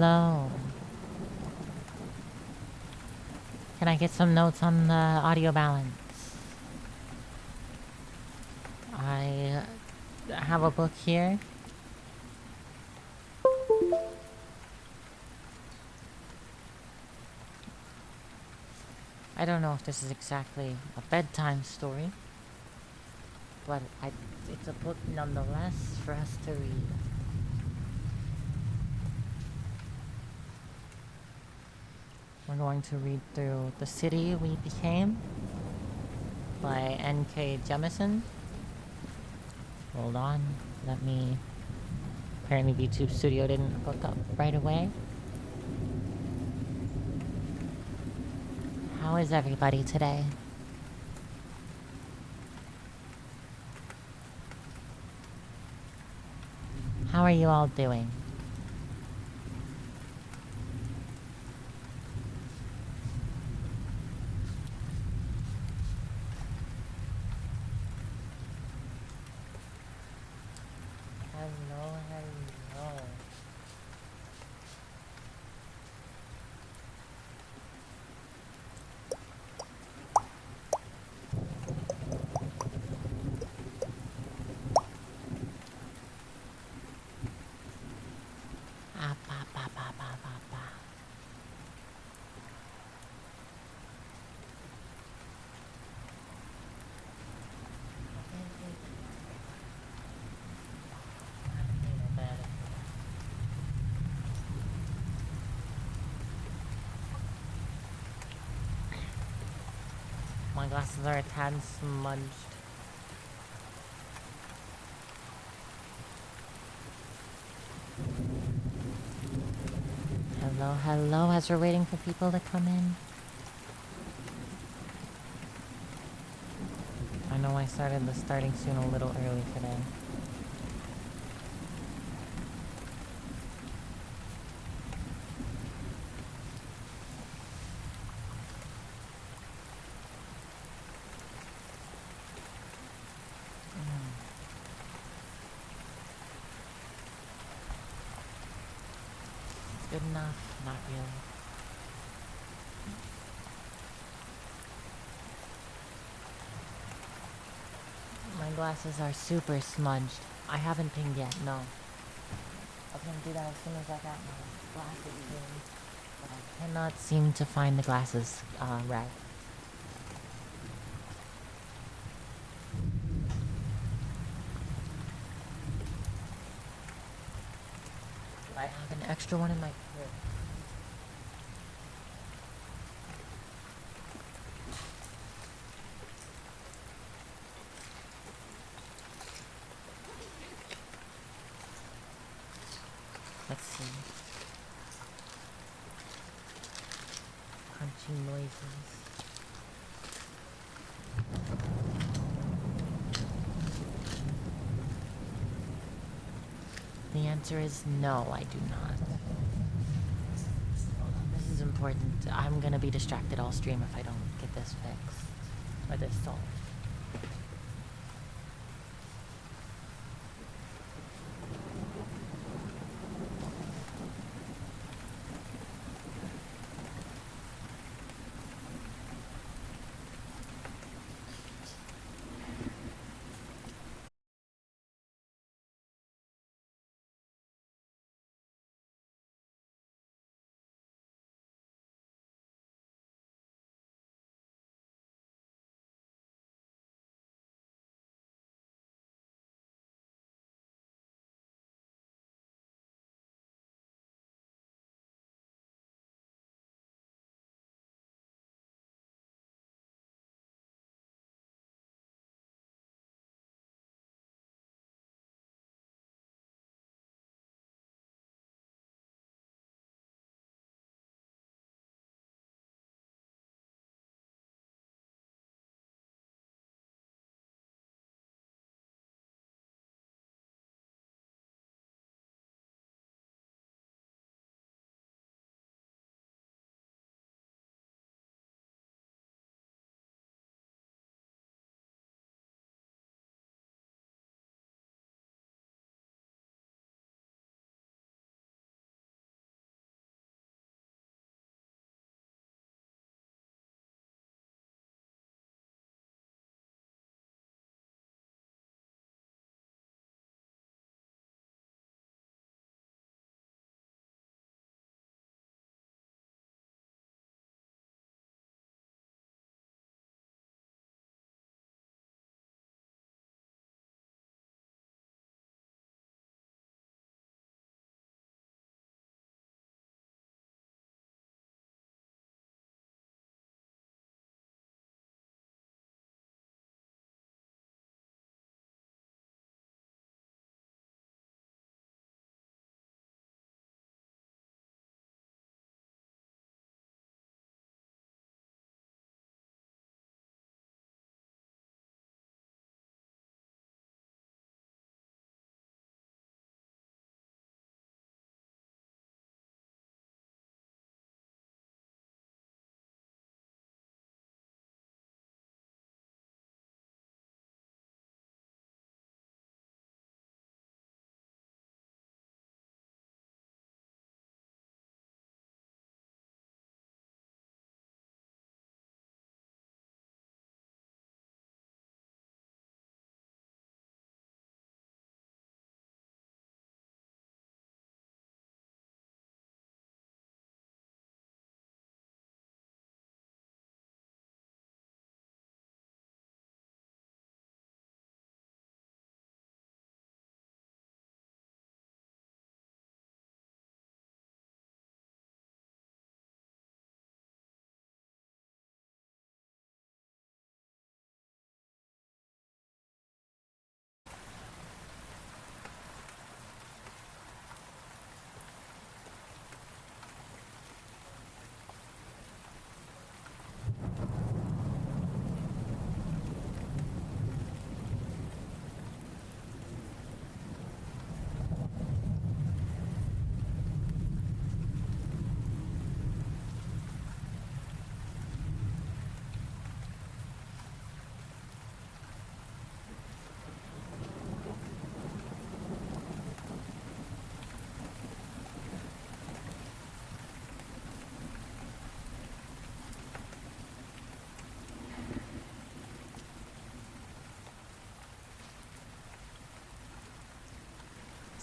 hello. Can I get some notes on the audio balance? I have a book here. I don't know if this is exactly a bedtime story, but it's a book nonetheless for us to read. We're going to read through The City We Became by N.K. Jemisin. Hold on, let me... Apparently YouTube Studio didn't hook up right away. How is everybody today? How are you all doing? Hello, hello. Ah, ba, ba, ba, ba, ba, ba. My glasses are a tad smudged. Hello, hello, as we're waiting for people to come in. I know I started the starting soon a little early today. Good enough? Not really. My glasses are super smudged. I haven't pinged yet, no. I was gonna do that as soon as I got my glasses in. But I cannot seem to find the glasses, rag. I have an extra one in my crib. Let's see. Crunchy noises. The answer is no, I do not. This is important. I'm gonna be distracted all stream if I don't get this fixed. Or this solved.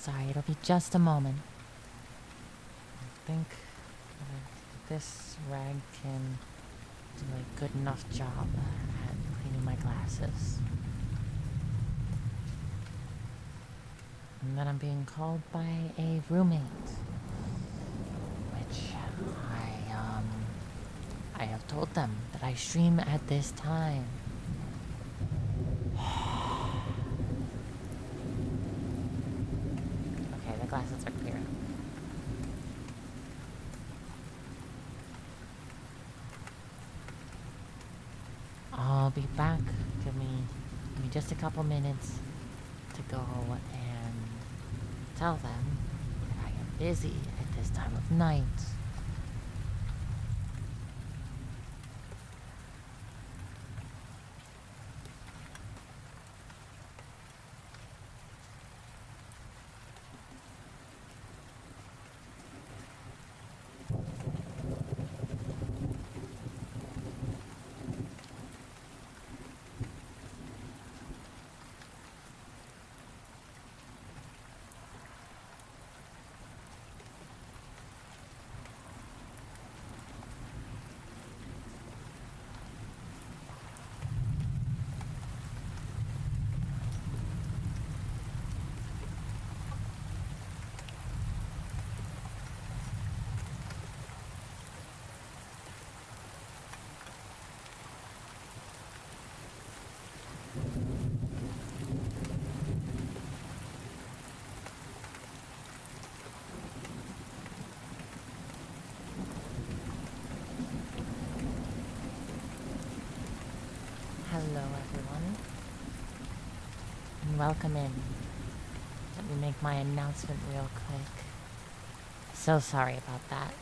sorry. It'll be just a moment. I think this rag can do a good enough job at cleaning my glasses. And then I'm being called by a roommate, which I have told them that I stream at this time. Okay, the glasses are clear. I'll be back. Give me just a couple minutes to go and tell them that I am busy at this time of night. Hello, everyone, and welcome in. Let me make my announcement real quick. So sorry about that.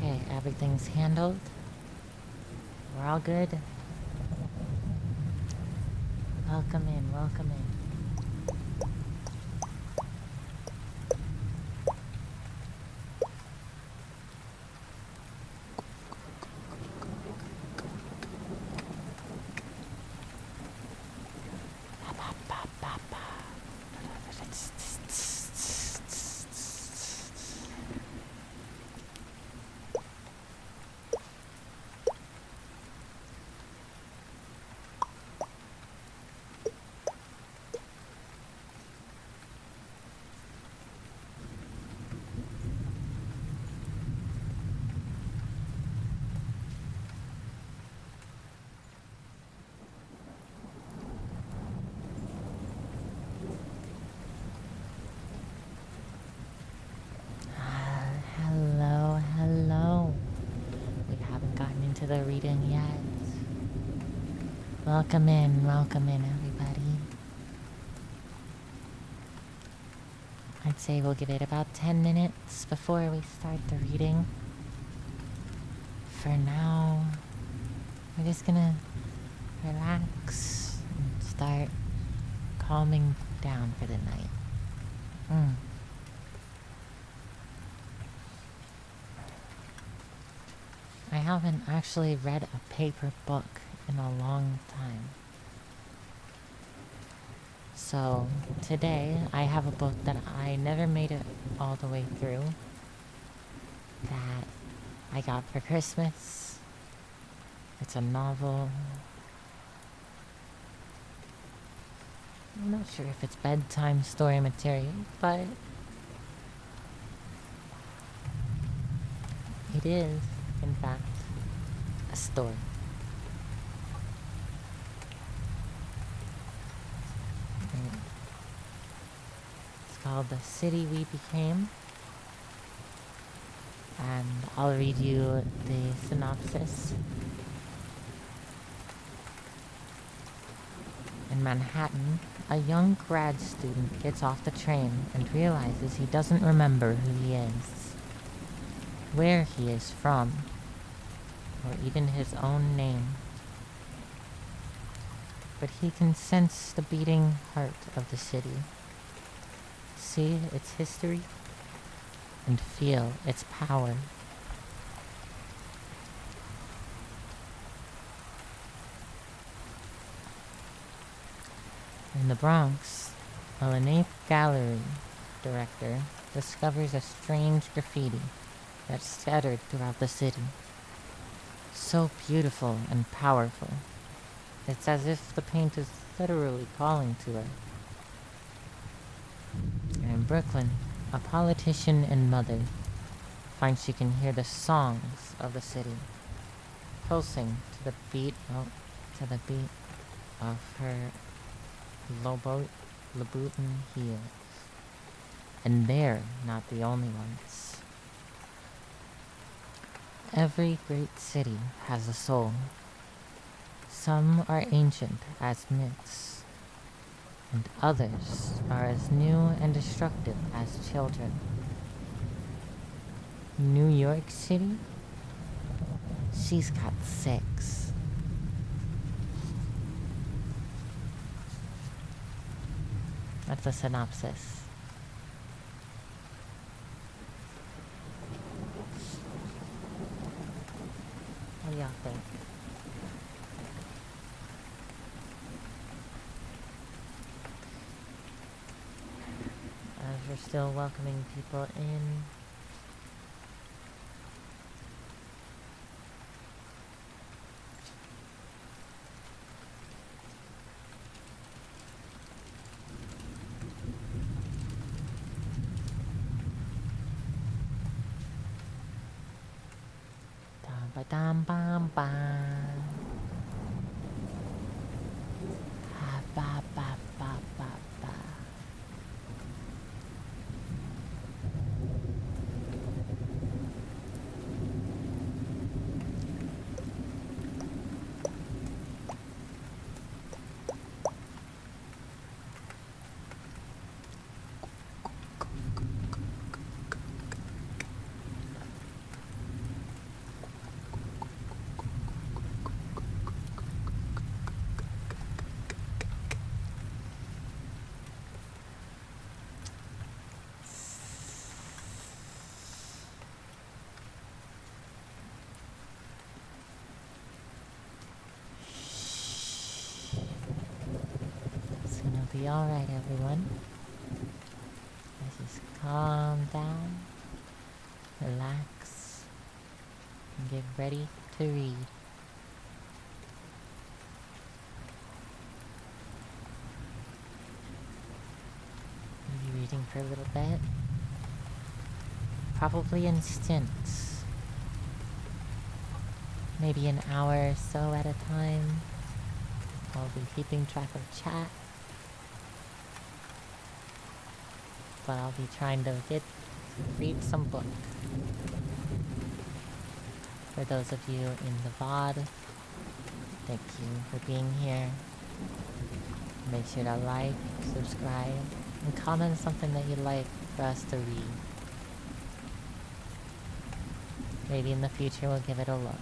Okay, everything's handled. We're all good. Welcome in, welcome in. Hello. We haven't gotten into the reading yet. Welcome in, everybody. I'd say we'll give it about 10 minutes before we start the reading. For now, we're just gonna relax and start calming down for the night. I haven't actually read a paper book in a long time. So today I have a book that I never made it all the way through that I got for Christmas. It's a novel. I'm not sure if it's bedtime story material, but it is, in fact, a story. It's called The City We Became, and I'll read you the synopsis. In Manhattan, a young grad student gets off the train and realizes he doesn't remember who he is, where he is from, or even his own name. But he can sense the beating heart of the city, see its history, and feel its power. In the Bronx, a Lenape gallery director discovers a strange graffiti that's scattered throughout the city. So beautiful and powerful. It's as if the paint is literally calling to her. And in Brooklyn, a politician and mother finds she can hear the songs of the city pulsing to the beat of her Louboutin heels. And they're not the only ones. Every great city has a soul. Some are ancient as myths, and others are as new and destructive as children. New York City? She's got 6. That's a synopsis. What do y'all think? As we're still welcoming people in. Bam bam bam. Ba ba ba ba ba. It's gonna be alright, everyone. Let's just calm down, relax, and get ready to read. We'll be reading for a little bit. Probably in stints. Maybe an hour or so at a time. I'll be keeping track of chat. But I'll be trying to read some book. For those of you in the VOD, thank you for being here. Make sure to like, subscribe, and comment something that you'd like for us to read. Maybe in the future we'll give it a look.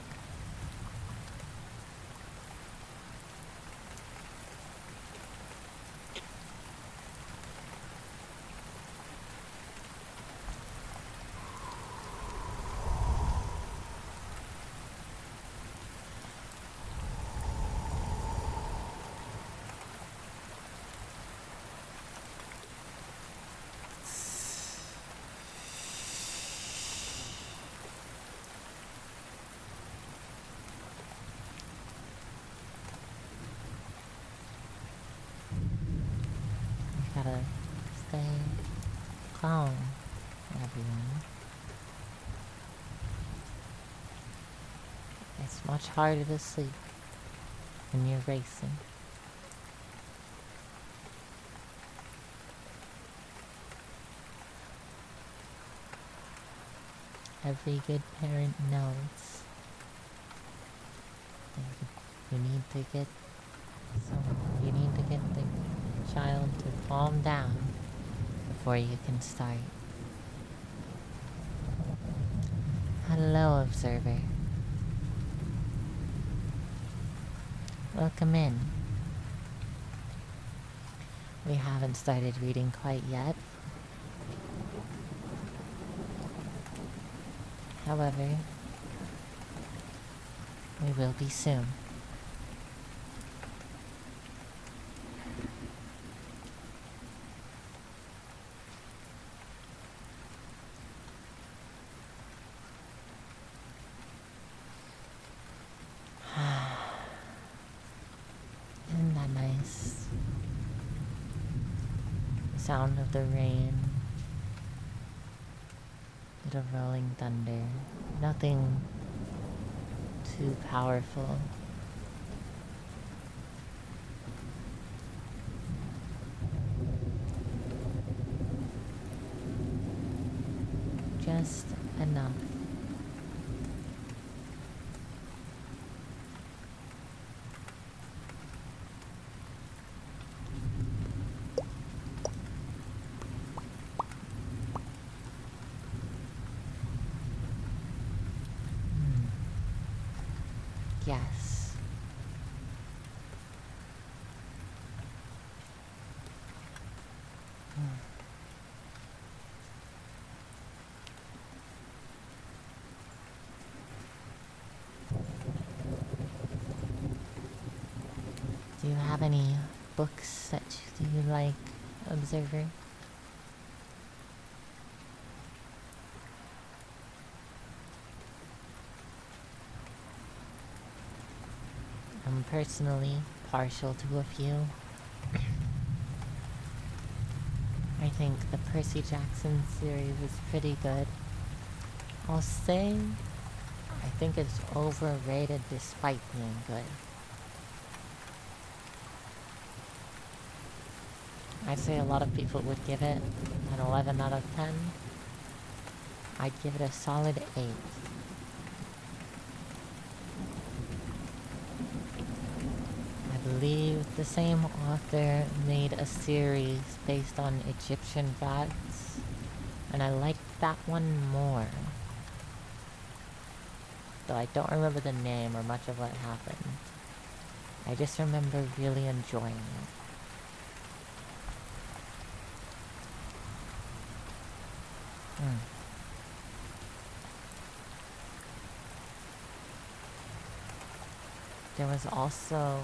gotta stay calm, everyone. It's much harder to sleep when you're racing. Every good parent knows that you need to get the child to calm down before you can start. Hello, observer. Welcome in. We haven't started reading quite yet. However, we will be soon. Isn't that nice? The sound of the rain. Bit of rolling thunder. Nothing too powerful. Just enough. Yes. Do you have any books that you like, Observer? I'm personally partial to a few. I think the Percy Jackson series is pretty good. I'll say I think it's overrated despite being good. I'd say a lot of people would give it an 11 out of 10. I'd give it a solid 8. I believe the same author made a series based on Egyptian gods, and I liked that one more. Though I don't remember the name or much of what happened. I just remember really enjoying it. There was also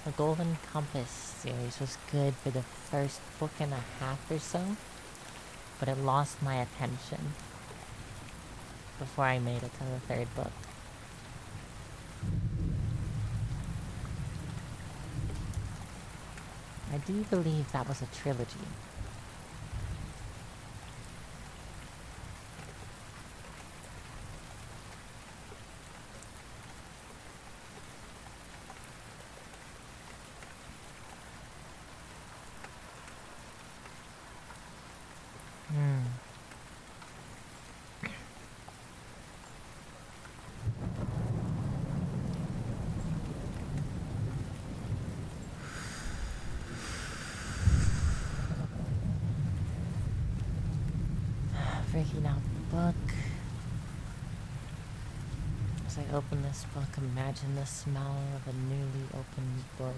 the Golden Compass series was good for the first book and a half or so, but it lost my attention before I made it to the third book. I do believe that was a trilogy. Breaking out the book. As I open this book, imagine the smell of a newly opened book.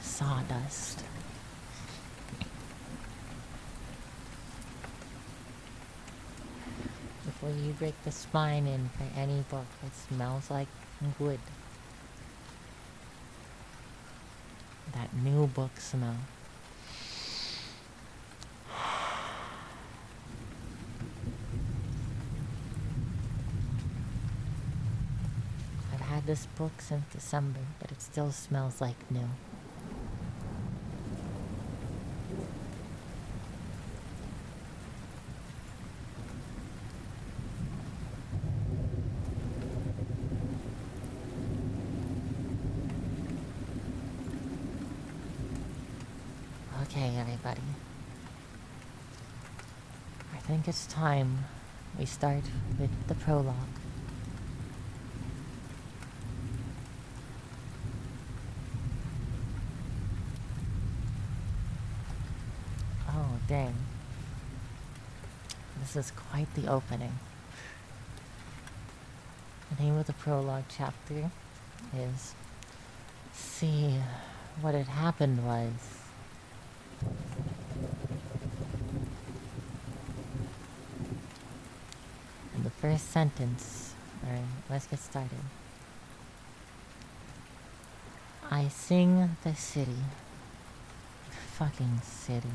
Sawdust. Before you break the spine in for any book, it smells like wood. That new book smell. had this book since December, but it still smells like new. Okay, everybody. I think it's time we start with the prologue. Oh, dang. This is quite the opening. The name of the prologue chapter is See, what had happened was... In the first sentence, alright, let's get started. I sing the city. Fucking city.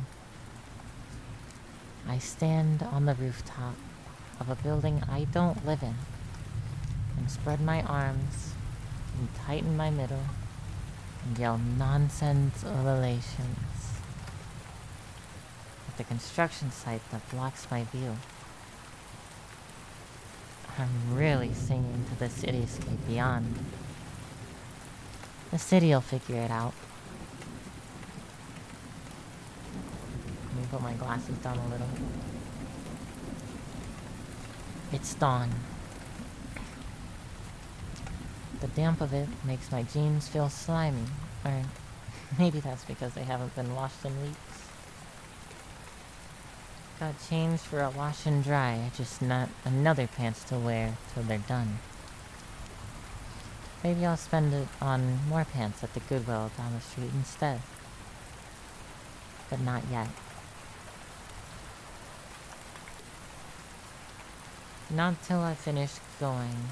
I stand on the rooftop of a building I don't live in and spread my arms and tighten my middle and yell nonsense relations at the construction site that blocks my view. I'm really singing to the cityscape beyond. The city'll figure it out. Let me put my glasses down a little. It's dawn. The damp of it makes my jeans feel slimy. Or maybe that's because they haven't been washed in weeks. Got changed for a wash and dry, just not another pants to wear till they're done. Maybe I'll spend it on more pants at the Goodwill down the street instead. But not yet. Not till I finish going.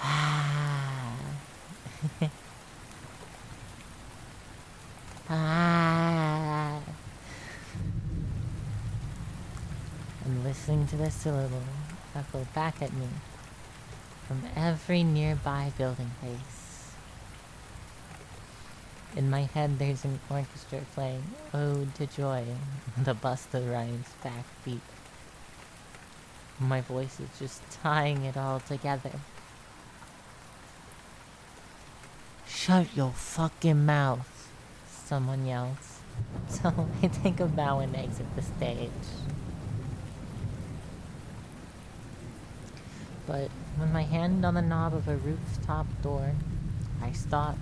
Ah. Ah. And listening to the syllable echo back at me from every nearby building face. In my head there's an orchestra playing Ode to Joy, the Busta Rhymes backbeat. My voice is just tying it all together. Shut your fucking mouth, someone yells. So I take a bow and exit the stage. But with my hand on the knob of a rooftop door, I stop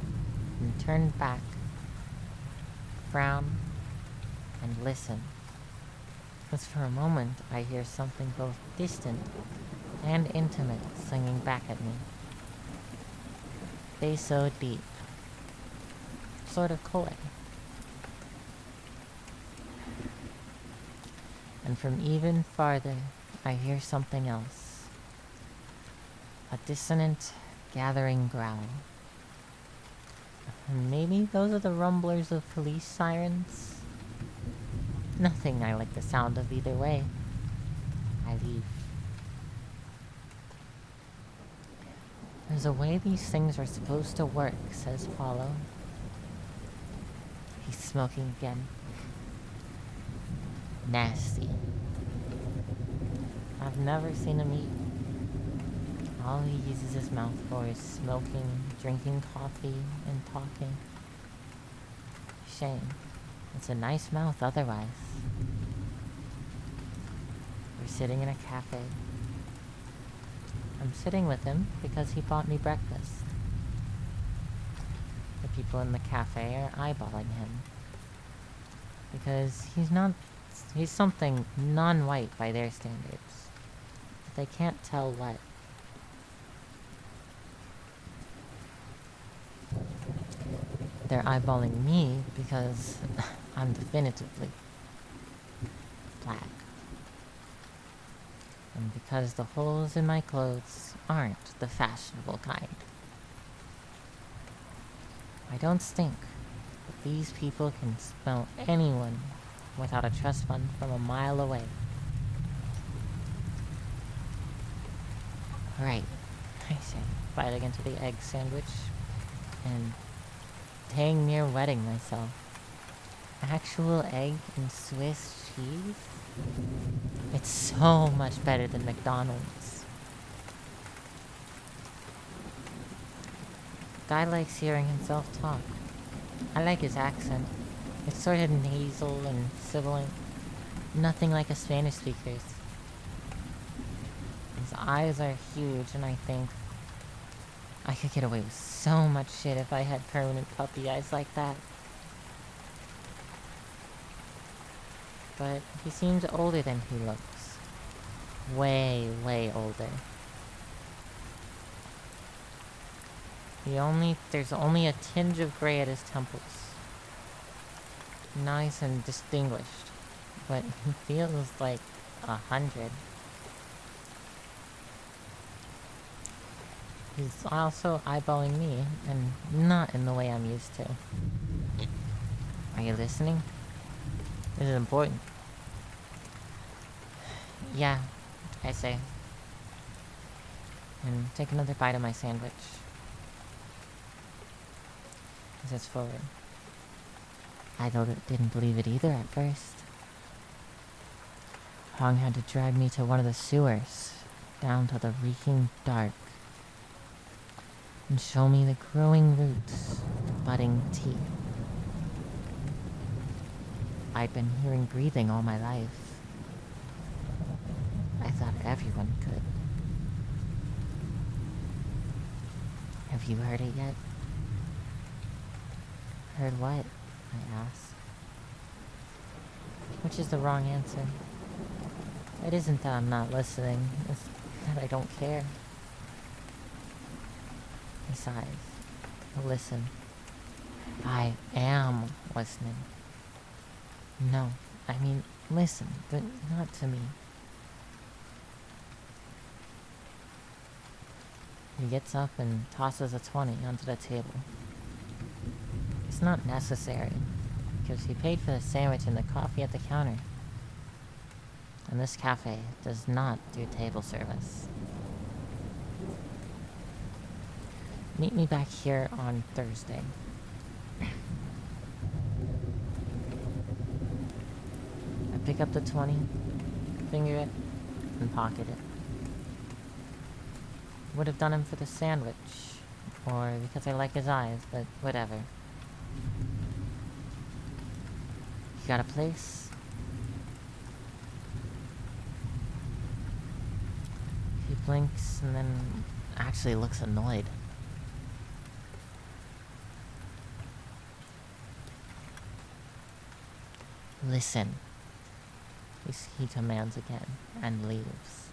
and turn back, frown, and listen. Because for a moment I hear something both distant and intimate singing back at me. They so deep, sort of coy. And from even farther I hear something else. A dissonant, gathering growl. Maybe those are the rumblers of police sirens? Nothing I like the sound of either way. I leave. There's a way these things are supposed to work, says Paulo. He's smoking again. Nasty. I've never seen him eat. All he uses his mouth for is smoking, drinking coffee, and talking. Shame. It's a nice mouth otherwise. We're sitting in a cafe. I'm sitting with him because he bought me breakfast. The people in the cafe are eyeballing him. Because he's something non-white by their standards. But they can't tell what. They're eyeballing me because I'm definitively black. And because the holes in my clothes aren't the fashionable kind. I don't stink, but these people can smell anyone without a trust fund from a mile away. Right. I say, biting into the egg sandwich and dang near wetting myself. Actual egg and Swiss cheese? It's so much better than McDonald's. Guy likes hearing himself talk. I like his accent. It's sort of nasal and sibilant. Nothing like a Spanish speaker's. His eyes are huge, and I think I could get away with so much shit if I had permanent puppy eyes like that. But he seems older than he looks. Way, way older. There's only a tinge of gray at his temples. Nice and distinguished. But he feels like 100. He's also eyeballing me, and not in the way I'm used to. Are you listening? This is important. Yeah, I say. And take another bite of my sandwich. He sits forward. I didn't believe it either at first. Hong had to drag me to one of the sewers, down to the reeking dark, and show me the growing roots, the budding teeth. I'd been hearing breathing all my life. I thought everyone could. Have you heard it yet? Heard what? I asked. Which is the wrong answer. It isn't that I'm not listening, it's that I don't care. He sighs. Listen. I am listening. No, I mean, listen, but not to me. He gets up and tosses a 20 onto the table. It's not necessary, because he paid for the sandwich and the coffee at the counter. And this cafe does not do table service. Meet me back here on Thursday. I pick up the 20, finger it, and pocket it. Would have done him for the sandwich, or because I like his eyes, but whatever. You got a place? He blinks and then actually looks annoyed. Listen, he commands again, and leaves.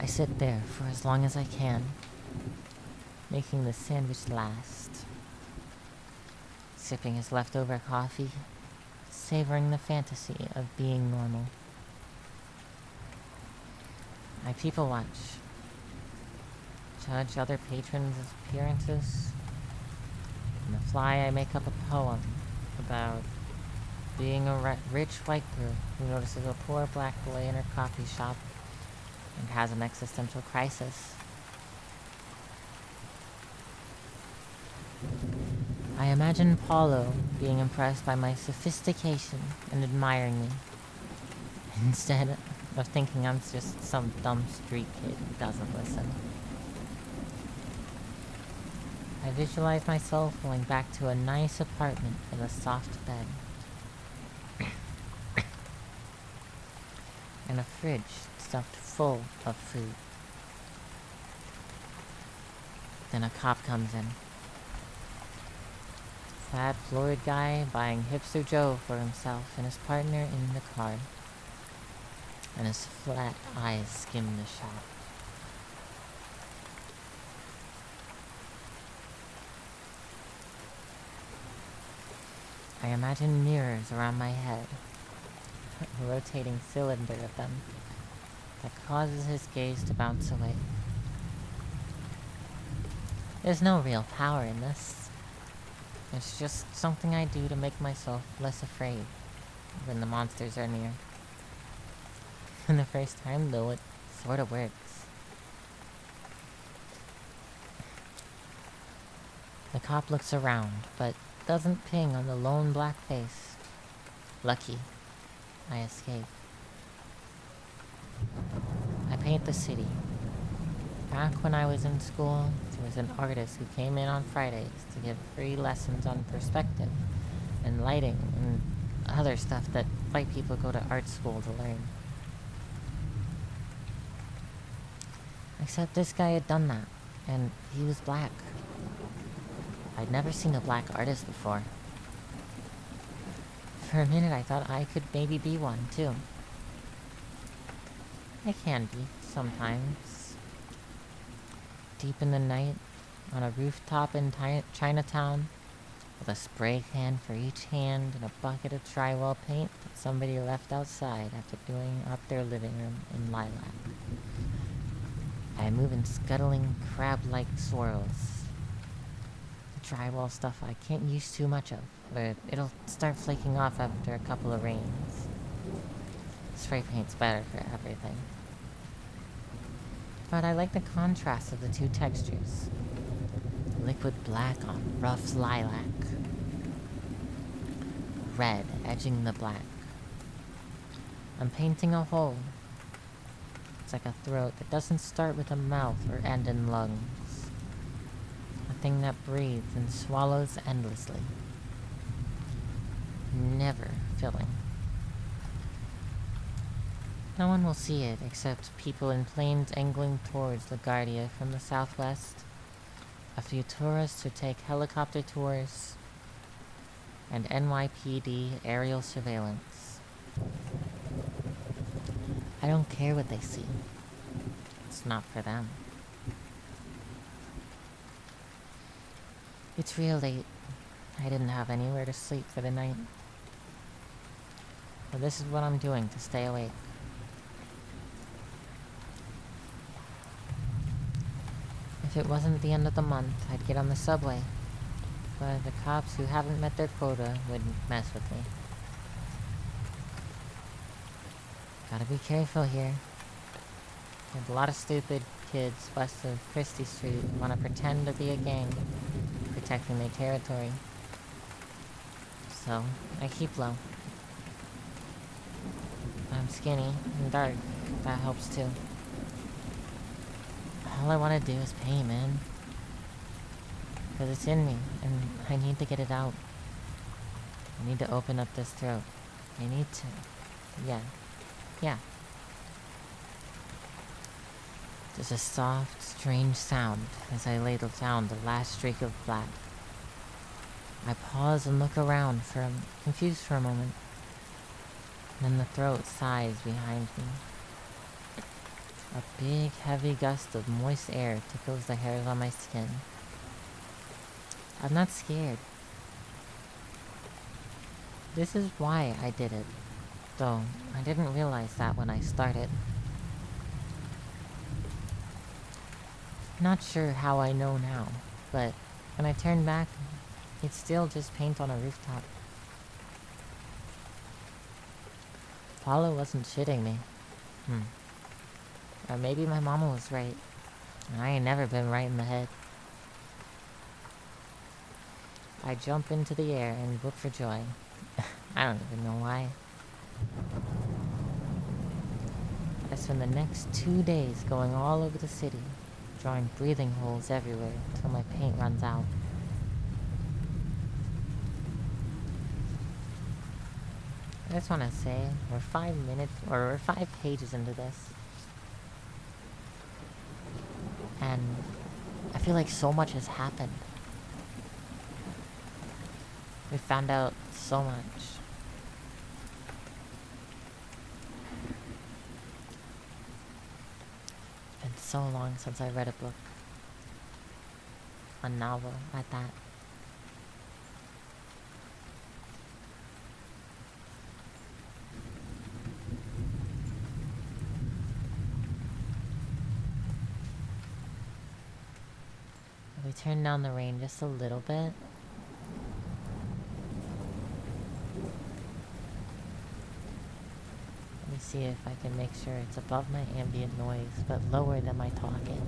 I sit there for as long as I can, making the sandwich last. Sipping his leftover coffee, savoring the fantasy of being normal. I people watch, judge other patrons' appearances. On the fly, I make up a poem about being a rich white girl who notices a poor black boy in her coffee shop and has an existential crisis. I imagine Paulo being impressed by my sophistication and admiring me, instead of thinking I'm just some dumb street kid who doesn't listen. I visualize myself going back to a nice apartment with a soft bed. And a fridge stuffed full of food. Then a cop comes in. Fat, florid guy buying Hipster Joe for himself and his partner in the car. And his flat eyes skim the shop. I imagine mirrors around my head, a rotating cylinder of them, that causes his gaze to bounce away. There's no real power in this. It's just something I do to make myself less afraid when the monsters are near. And the first time, though, it sorta works. The cop looks around, but doesn't ping on the lone black face. Lucky. I escape. I paint the city. Back when I was in school, there was an artist who came in on Fridays to give free lessons on perspective and lighting and other stuff that white people go to art school to learn. Except this guy had done that, and he was black. I'd never seen a black artist before. For a minute I thought I could maybe be one, too. I can be, sometimes. Deep in the night, on a rooftop in Chinatown, with a spray can for each hand and a bucket of drywall paint that somebody left outside after doing up their living room in lilac. I move in scuttling, crab-like swirls. The drywall stuff I can't use too much of, or it'll start flaking off after a couple of rains. Spray paint's better for everything. But I like the contrast of the two textures. Liquid black on rough lilac. Red edging the black. I'm painting a hole. It's like a throat that doesn't start with a mouth or end in lungs. A thing that breathes and swallows endlessly. Never filling. No one will see it except people in planes angling towards LaGuardia from the southwest, a few tourists who take helicopter tours, and NYPD aerial surveillance. I don't care what they see. It's not for them. It's real late. I didn't have anywhere to sleep for the night. But this is what I'm doing to stay awake. If it wasn't the end of the month, I'd get on the subway. But the cops who haven't met their quota wouldn't mess with me. Gotta be careful here. There's a lot of stupid kids west of Christie Street who want to pretend to be a gang, protecting their territory. So, I keep low. I'm skinny and dark. That helps too. All I want to do is pay, man. Because it's in me, and I need to get it out. I need to open up this throat. I need to. Yeah. There's a soft, strange sound as I ladle down the last streak of black. I pause and look around, confused for a moment. Then the throat sighs behind me. A big, heavy gust of moist air tickles the hairs on my skin. I'm not scared. This is why I did it, though I didn't realize that when I started. Not sure how I know now, but when I turn back, it's still just paint on a rooftop. Paula wasn't shitting me. Or maybe my mama was right. I ain't never been right in the head. I jump into the air and whoop for joy. I don't even know why. I spend the next 2 days going all over the city, drawing breathing holes everywhere until my paint runs out. I just want to say, we're 5 pages into this. And I feel like so much has happened. We found out so much. It's been so long since I read a book. A novel at that. We turn down the rain just a little bit. We see if I can make sure it's above my ambient noise, but lower than my talking.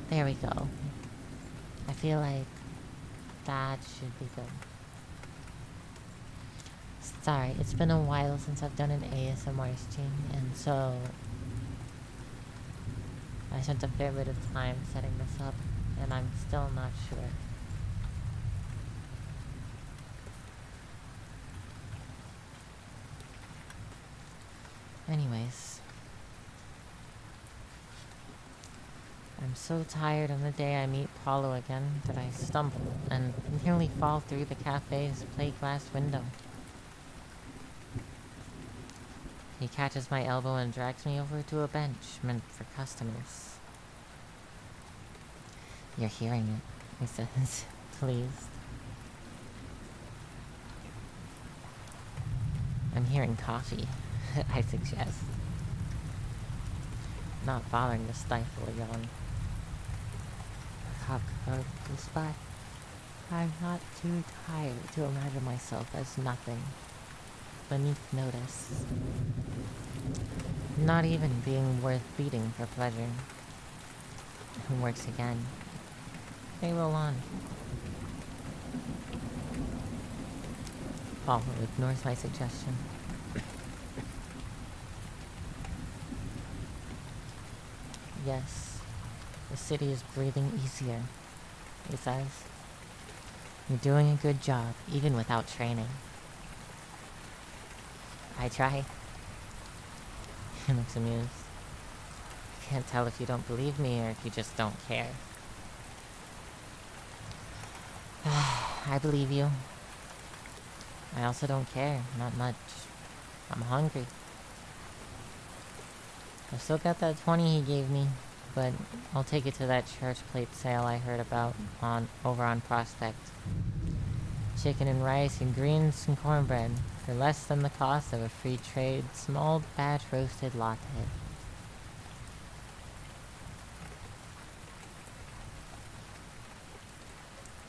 There we go. I feel like that should be good. Sorry, it's been a while since I've done an ASMR stream, and so I spent a fair bit of time setting this up, and I'm still not sure. Anyways, I'm so tired on the day I meet Paulo again that I stumble and nearly fall through the cafe's plate glass window. He catches my elbow and drags me over to a bench meant for customers. You're hearing it, he says, pleased. I'm hearing coffee, I suggest. Not bothering to stifle a yawn. But I'm not too tired to imagine myself as nothing beneath notice. Not even being worth beating for pleasure. Works again. They roll on. Paulo ignores my suggestion. Yes, the city is breathing easier, he says. You're doing a good job, even without training. I try. He looks amused. Can't tell if you don't believe me or if you just don't care. I believe you. I also don't care, not much. I'm hungry. I still got that 20 he gave me, but I'll take it to that church plate sale I heard about over on Prospect. Chicken and rice and greens and cornbread for less than the cost of a free trade small batch roasted latte.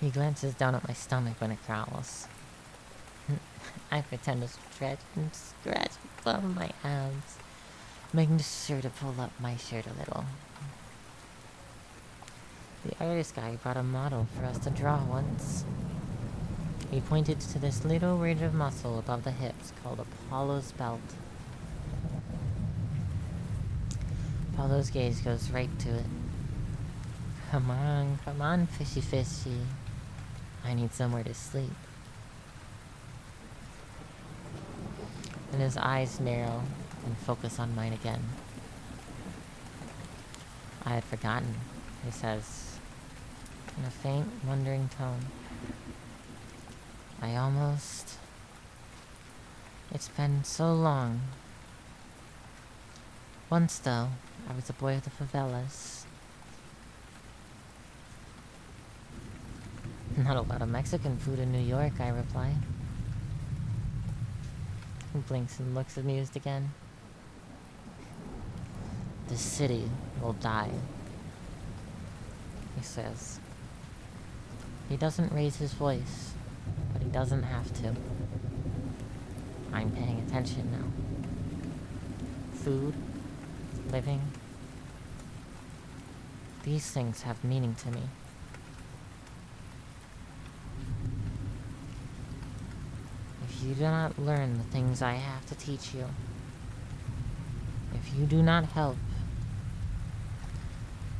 He glances down at my stomach when it growls. I pretend to stretch and scratch above my abs, making sure to pull up my shirt a little. The artist guy brought a model for us to draw once. He pointed to this little ridge of muscle above the hips called Apollo's belt. Apollo's gaze goes right to it. Come on, fishy fishy. I need somewhere to sleep. And his eyes narrow and focus on mine again. I had forgotten, he says, in a faint, wondering tone. It's been so long. Once, though, I was a boy of the favelas. Not a lot of Mexican food in New York, I reply. He blinks and looks amused again. The city will die, he says. He doesn't raise his voice, but he doesn't have to. I'm paying attention now. Food, living, these things have meaning to me. If you do not learn the things I have to teach you, if you do not help,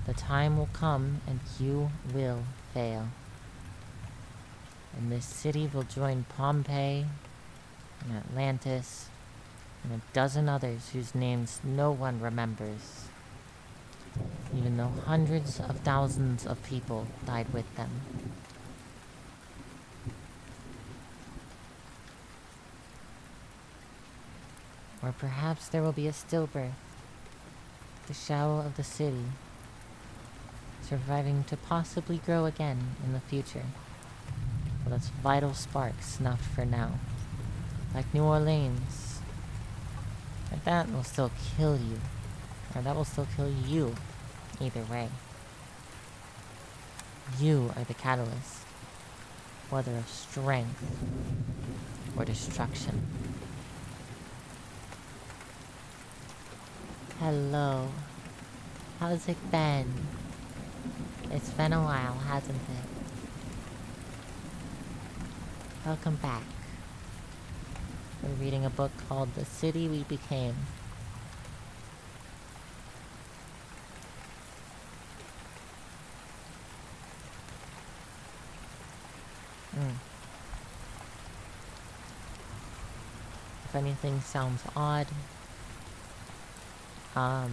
the time will come and you will fail. And this city will join Pompeii and Atlantis and a dozen others whose names no one remembers, even though hundreds of thousands of people died with them. Or perhaps there will be a stillbirth, the shell of the city, surviving to possibly grow again in the future, with its vital spark snuffed for now, like New Orleans. But that will still kill you, or that will still kill you, either way. You are the catalyst, whether of strength or destruction. Hello. How's it been? It's been a while, hasn't it? Welcome back. We're reading a book called The City We Became. If anything sounds odd, the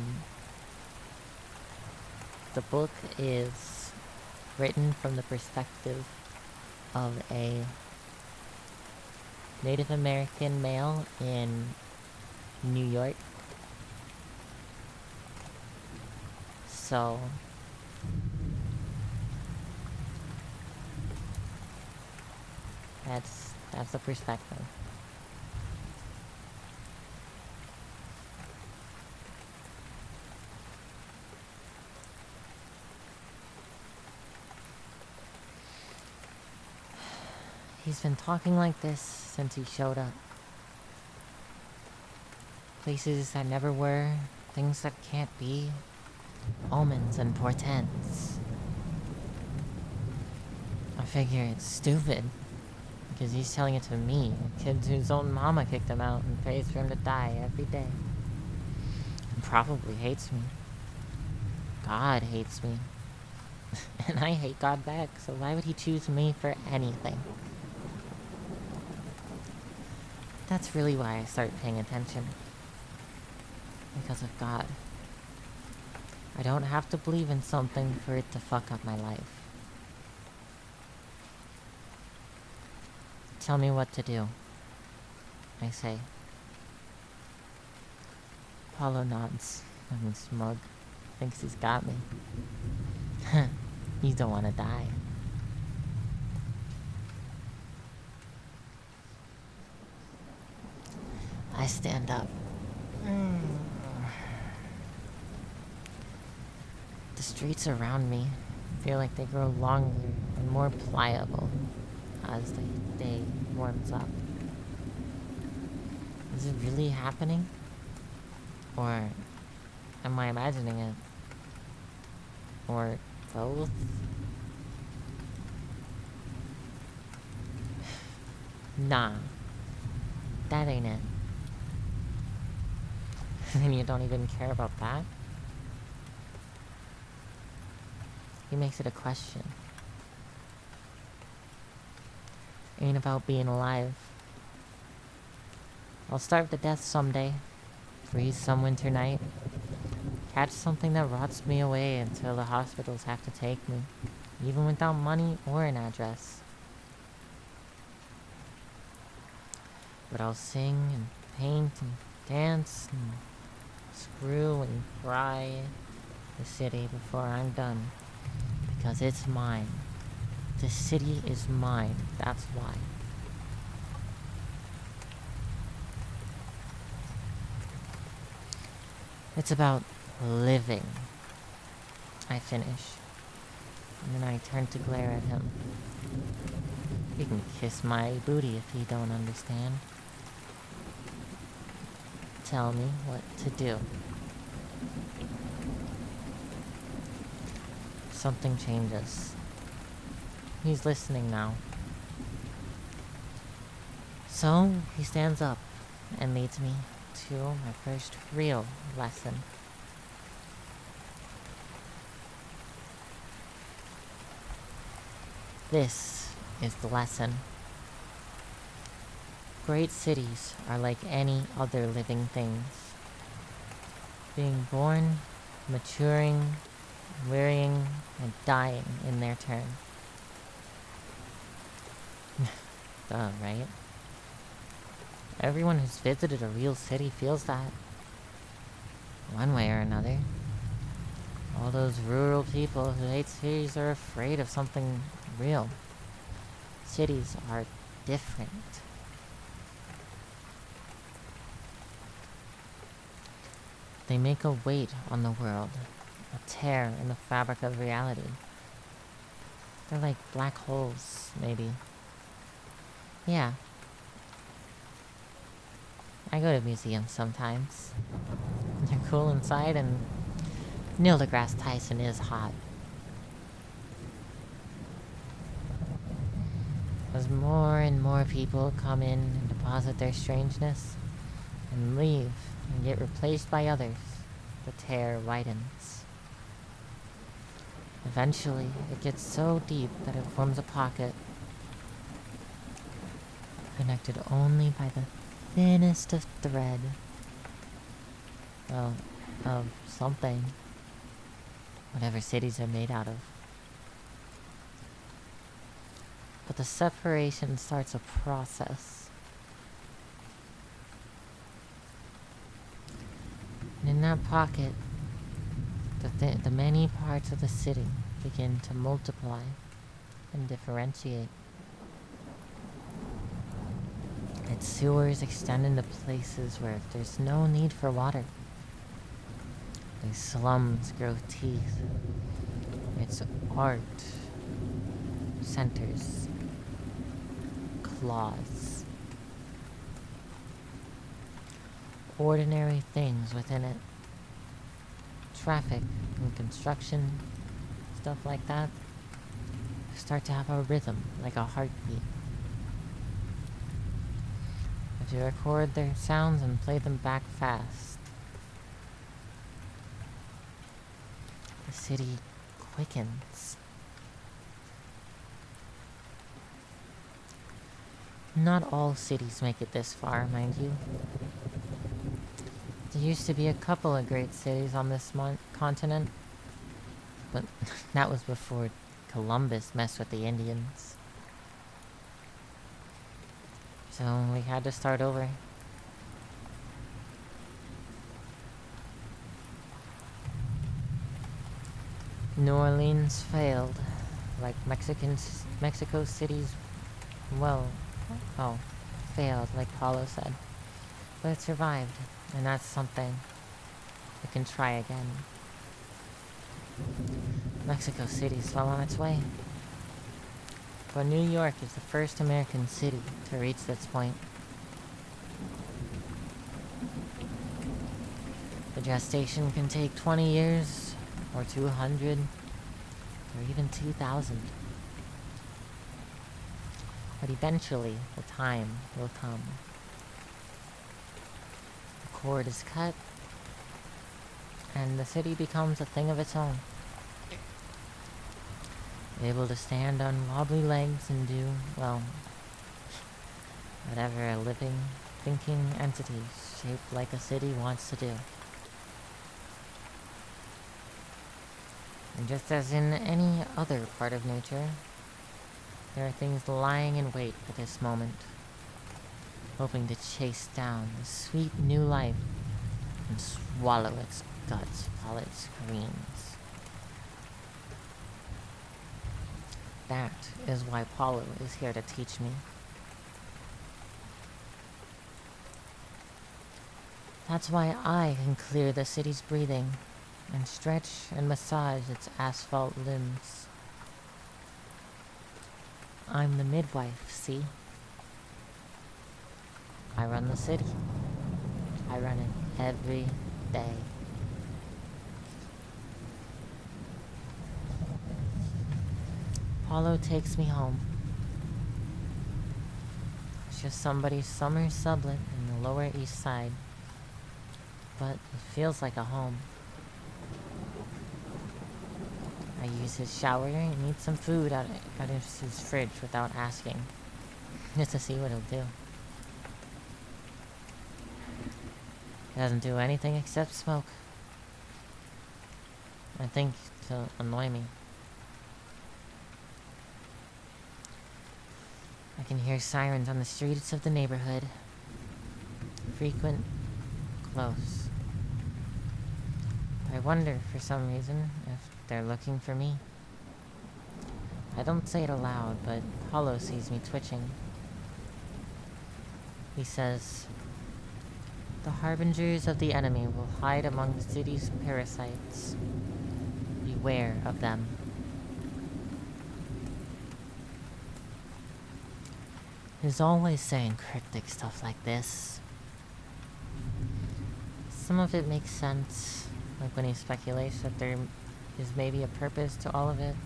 book is written from the perspective of a Native American male in New York. So that's the perspective. He's been talking like this since he showed up. Places that never were, things that can't be, omens and portents. I figure it's stupid, because he's telling it to me, a kid whose own mama kicked him out and pays for him to die every day. And probably hates me. God hates me. And I hate God back, so why would he choose me for anything? That's really why I started paying attention. Because of God. I don't have to believe in something for it to fuck up my life. Tell me what to do, I say. Apollo nods, looking smug. Thinks he's got me. You don't want to die. I stand up. The streets around me feel like they grow longer and more pliable as the day warms up. Is it really happening? Or am I imagining it? Or both? Nah. That ain't it. And you don't even care about that? He makes it a question. Ain't about being alive. I'll starve to death someday. Freeze some winter night. Catch something that rots me away until the hospitals have to take me. Even without money or an address. But I'll sing and paint and dance and screw and fry the city before I'm done. Because it's mine. The city is mine, that's why. It's about living. I finish. And then I turn to glare at him. You can kiss my booty if you don't understand. Tell me what to do. Something changes. He's listening now. So, he stands up and leads me to my first real lesson. This is the lesson. Great cities are like any other living things. Being born, maturing, wearying, and dying in their turn. Duh, right? Everyone who's visited a real city feels that. One way or another. All those rural people who hate cities are afraid of something real. Cities are different. They make a weight on the world, a tear in the fabric of reality. They're like black holes, maybe. Yeah. I go to museums sometimes. They're cool inside, and Neil deGrasse Tyson is hot. As more and more people come in and deposit their strangeness and leave and get replaced by others, the tear widens. Eventually, it gets so deep that it forms a pocket, connected only by the thinnest of thread. Well, of something. Whatever cities are made out of. But the separation starts a process. And in that pocket, the many parts of the city begin to multiply and differentiate. Its sewers extend into places where there's no need for water. Its slums grow teeth. Its art centers claws. Ordinary things within it, traffic and construction, stuff like that, start to have a rhythm like a heartbeat. If you record their sounds and play them back fast, the city quickens. Not all cities make it this far, mind you. There used to be a couple of great cities on this continent, but that was before Columbus messed with the Indians. So we had to start over. New Orleans failed, like Mexico City's, failed, like Paulo said. But it survived, and that's something. It can try again. Mexico City's well on its way. But New York is the first American city to reach this point. The gestation can take 20 years, or 200, or even 2,000. But eventually, the time will come. The cord is cut, and the city becomes a thing of its own. Able to stand on wobbly legs and do, whatever a living, thinking entity shaped like a city wants to do. And just as in any other part of nature, there are things lying in wait for this moment, hoping to chase down the sweet new life and swallow its guts while it screams. That is why Paulo is here to teach me. That's why I can clear the city's breathing and stretch and massage its asphalt limbs. I'm the midwife, see? I run the city. I run it every day. Paulo takes me home. It's just somebody's summer sublet in the Lower East Side. But it feels like a home. I use his shower and eat some food out of his fridge without asking. Just to see what he'll do. He doesn't do anything except smoke. I think to annoy me. I can hear sirens on the streets of the neighborhood. Frequent, close. I wonder, for some reason, if they're looking for me. I don't say it aloud, but Paulo sees me twitching. He says, "The harbingers of the enemy will hide among the city's parasites. Beware of them." is always saying cryptic stuff like this. Some of it makes sense, like when he speculates that there is maybe a purpose to all of it,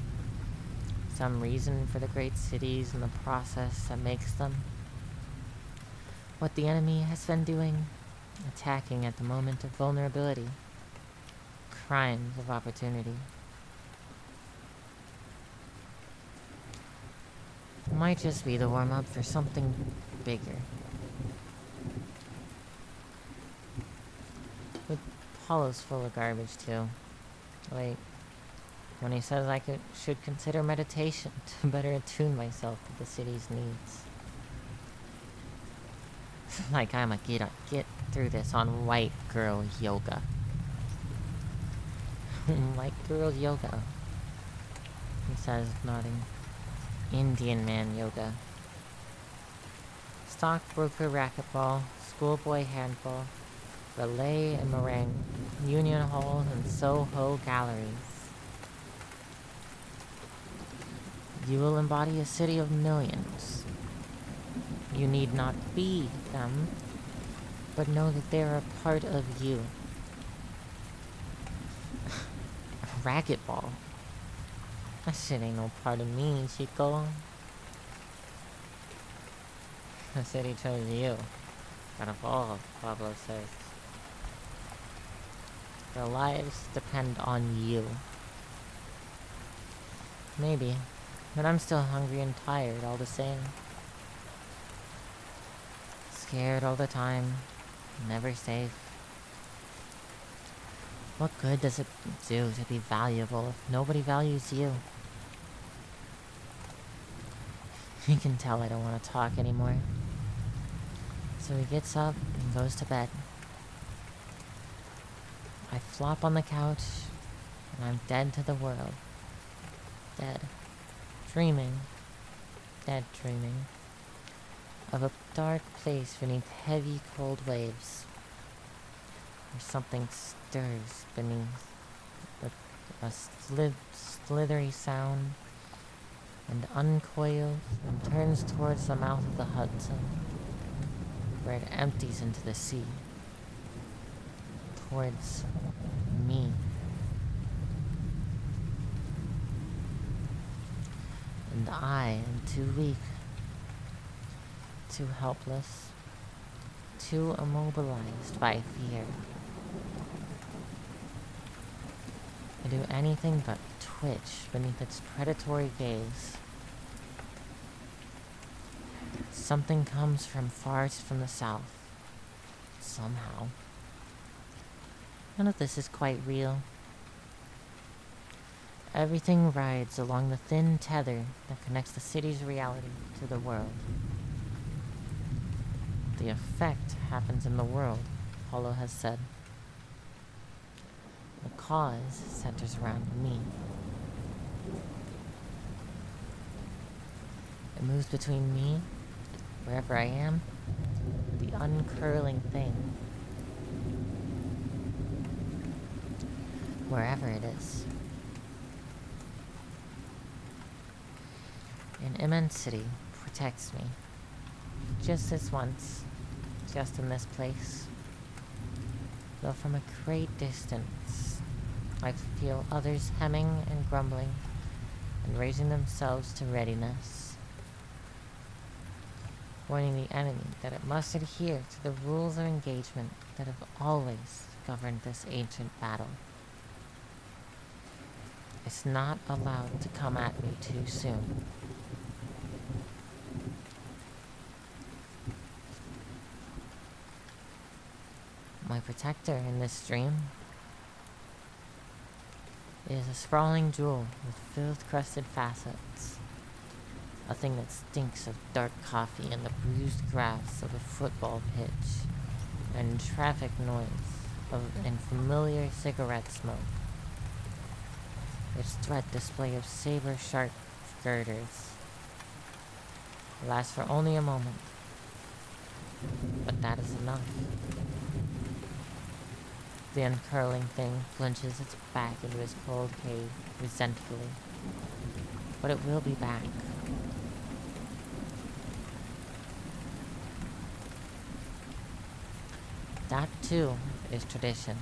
some reason for the great cities and the process that makes them. What the enemy has been doing, attacking at the moment of vulnerability, crimes of opportunity. It might just be the warm-up for something bigger. But Paulo's full of garbage too. Like, when he says I should consider meditation to better attune myself to the city's needs. Like I'ma get through this on white girl yoga. White girl yoga, he says, nodding. Indian man yoga. Stockbroker racquetball, schoolboy handball, relay and meringue, union halls and Soho galleries. You will embody a city of millions. You need not be them, but know that they are a part of you. Racquetball. That shit ain't no part of me, Chico. The city chose you. Out of all, Pablo says. Their lives depend on you. Maybe, but I'm still hungry and tired all the same. Scared all the time, never safe. What good does it do to be valuable if nobody values you? You can tell I don't want to talk anymore. So he gets up and goes to bed. I flop on the couch, and I'm dead to the world. Dead. Dreaming. Dead dreaming. Of a dark place beneath heavy, cold waves. Where something stirs beneath. A slithery sound. And uncoils and turns towards the mouth of the Hudson. Where it empties into the sea. Towards me. And I am too weak, too helpless, too immobilized by fear. I do anything but twitch beneath its predatory gaze. Something comes from far from the south. Somehow. None of this is quite real. Everything rides along the thin tether that connects the city's reality to the world. The effect happens in the world, Paulo has said. The cause centers around me. It moves between me, wherever I am, the uncurling thing. Wherever it is. An immensity protects me. Just this once. Just in this place. Though from a great distance, I feel others hemming and grumbling and raising themselves to readiness. Warning the enemy that it must adhere to the rules of engagement that have always governed this ancient battle. It's not allowed to come at me too soon. My protector in this dream is a sprawling jewel with filth-crusted facets. A thing that stinks of dark coffee and the bruised grass of a football pitch, and traffic noise and familiar cigarette smoke. Its threat display of saber-sharp girders lasts for only a moment, but that is enough. The uncurling thing clenches its back into its cold cave resentfully, but it will be back. That too is tradition.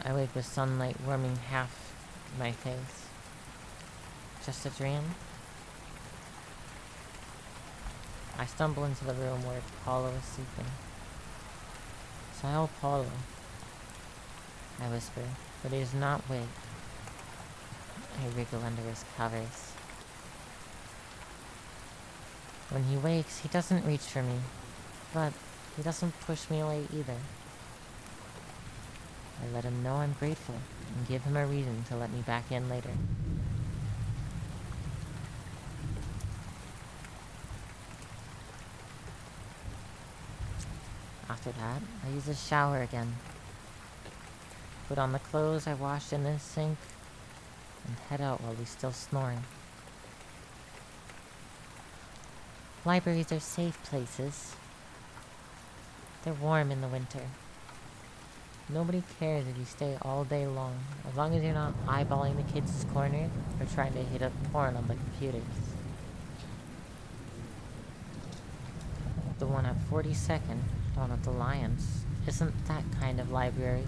I wake with sunlight warming half my face. Just a dream? I stumble into the room where Paulo is sleeping. Sao Paulo, I whisper, but he is not awake. I wriggle under his covers. When he wakes, he doesn't reach for me, but he doesn't push me away either. I let him know I'm grateful and give him a reason to let me back in later. After that, I use the shower again. Put on the clothes I washed in the sink and head out while he's still snoring. Libraries are safe places. They're warm in the winter. Nobody cares if you stay all day long, as long as you're not eyeballing the kids' corner or trying to hit up porn on the computers. The one at 42nd, down at the Lions, isn't that kind of library.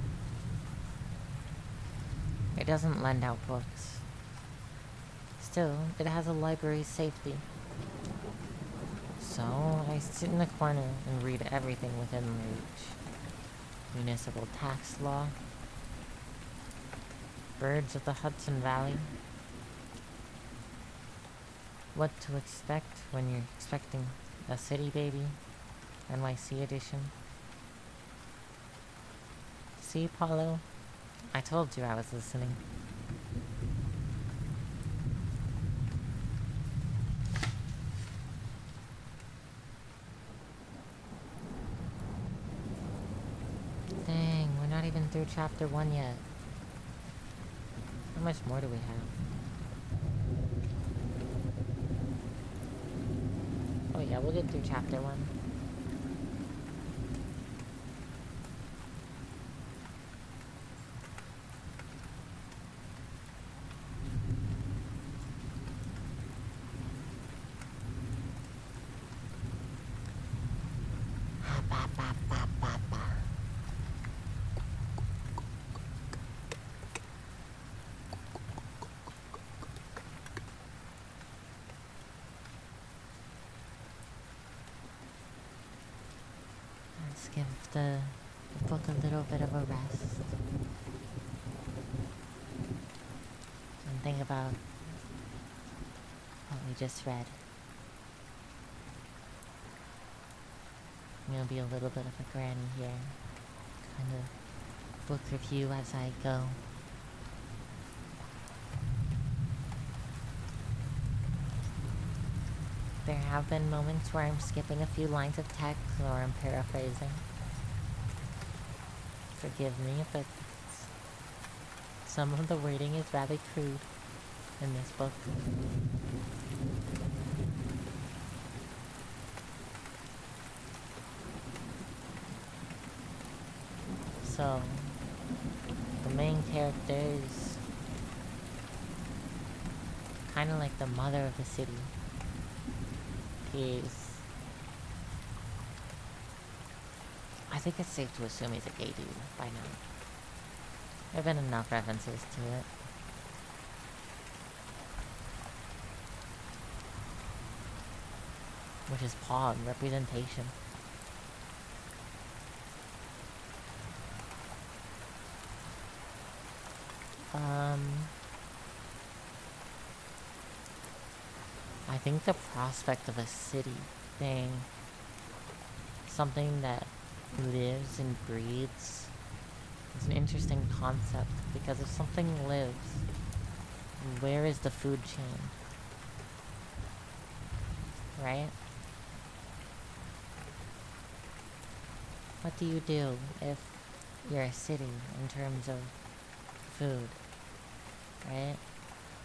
It doesn't lend out books. Still, it has a library safety. So, I sit in the corner and read everything within reach. Municipal tax law, birds of the Hudson Valley, what to expect when you're expecting a city baby, NYC edition. See, Paulo? I told you I was listening. Dang, we're not even through chapter 1 yet. How much more do we have? Oh yeah, we'll get through chapter 1. Let's give the book a little bit of a rest. And think about what we just read. I'm gonna be a little bit of a granny here. Kind of book review as I go. There have been moments where I'm skipping a few lines of text or I'm paraphrasing. Forgive me, but some of the wording is rather crude in this book. So, the main character is kind of like the mother of the city. I think it's safe to assume he's a gay dude by now. There have been enough references to it. Which is POG, representation. I think the prospect of a city being something that lives and breathes is an interesting concept, because if something lives, where is the food chain? Right? What do you do if you're a city in terms of food? Right?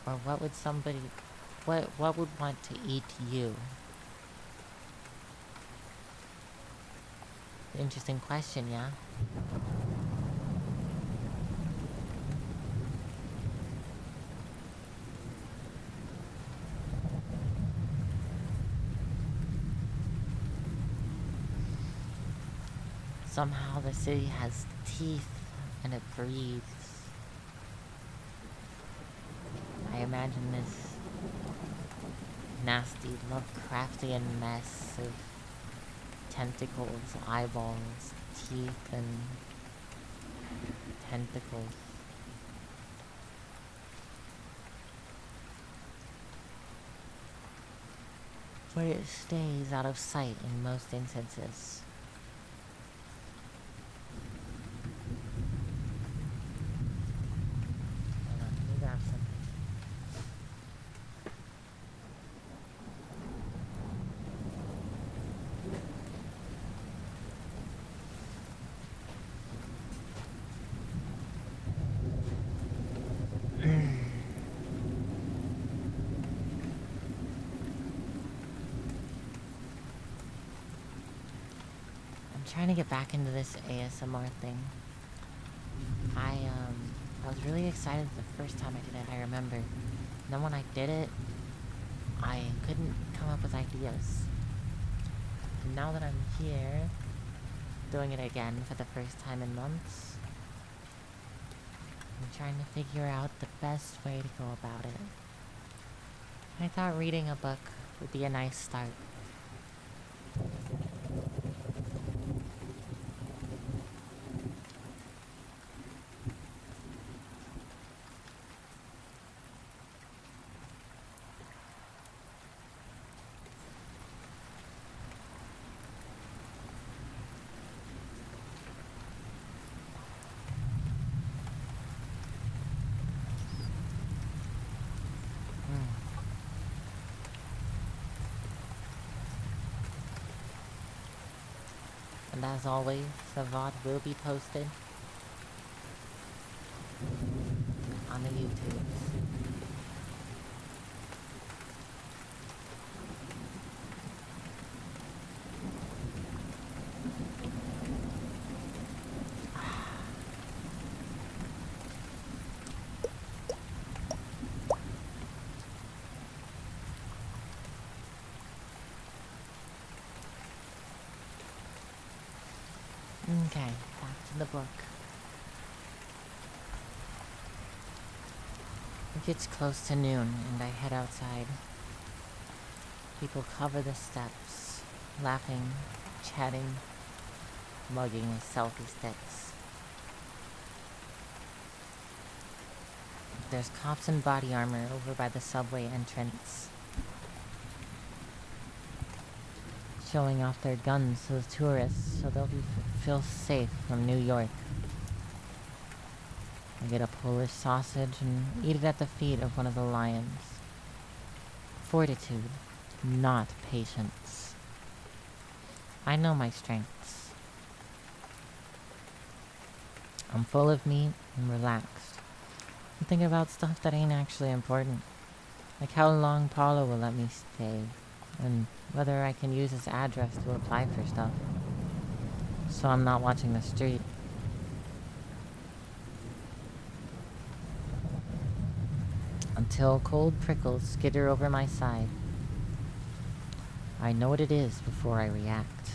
Or what would somebody... What would want to eat you? Interesting question, yeah? Somehow the city has teeth and it breathes. I imagine this nasty Lovecraftian mess of tentacles, eyeballs, teeth, and tentacles. Where it stays out of sight in most instances. Hold on, let me grab something. I'm trying to get back into this ASMR thing. I was really excited the first time I did it, I remember. And then when I did it, I couldn't come up with ideas. And now that I'm here, doing it again for the first time in months, I'm trying to figure out the best way to go about it. I thought reading a book would be a nice start. And as always, the VOD will be posted on the YouTubes. Okay, back to the book. It gets close to noon, and I head outside. People cover the steps, laughing, chatting, mugging with selfie sticks. There's cops in body armor over by the subway entrance, showing off their guns to the tourists so they'll feel safe from New York. I get a Polish sausage and eat it at the feet of one of the lions. Fortitude, not patience. I know my strengths. I'm full of meat and relaxed. I'm thinking about stuff that ain't actually important. Like how long Paula will let me stay, and whether I can use his address to apply for stuff. So I'm not watching the street. Until cold prickles skitter over my side. I know what it is before I react.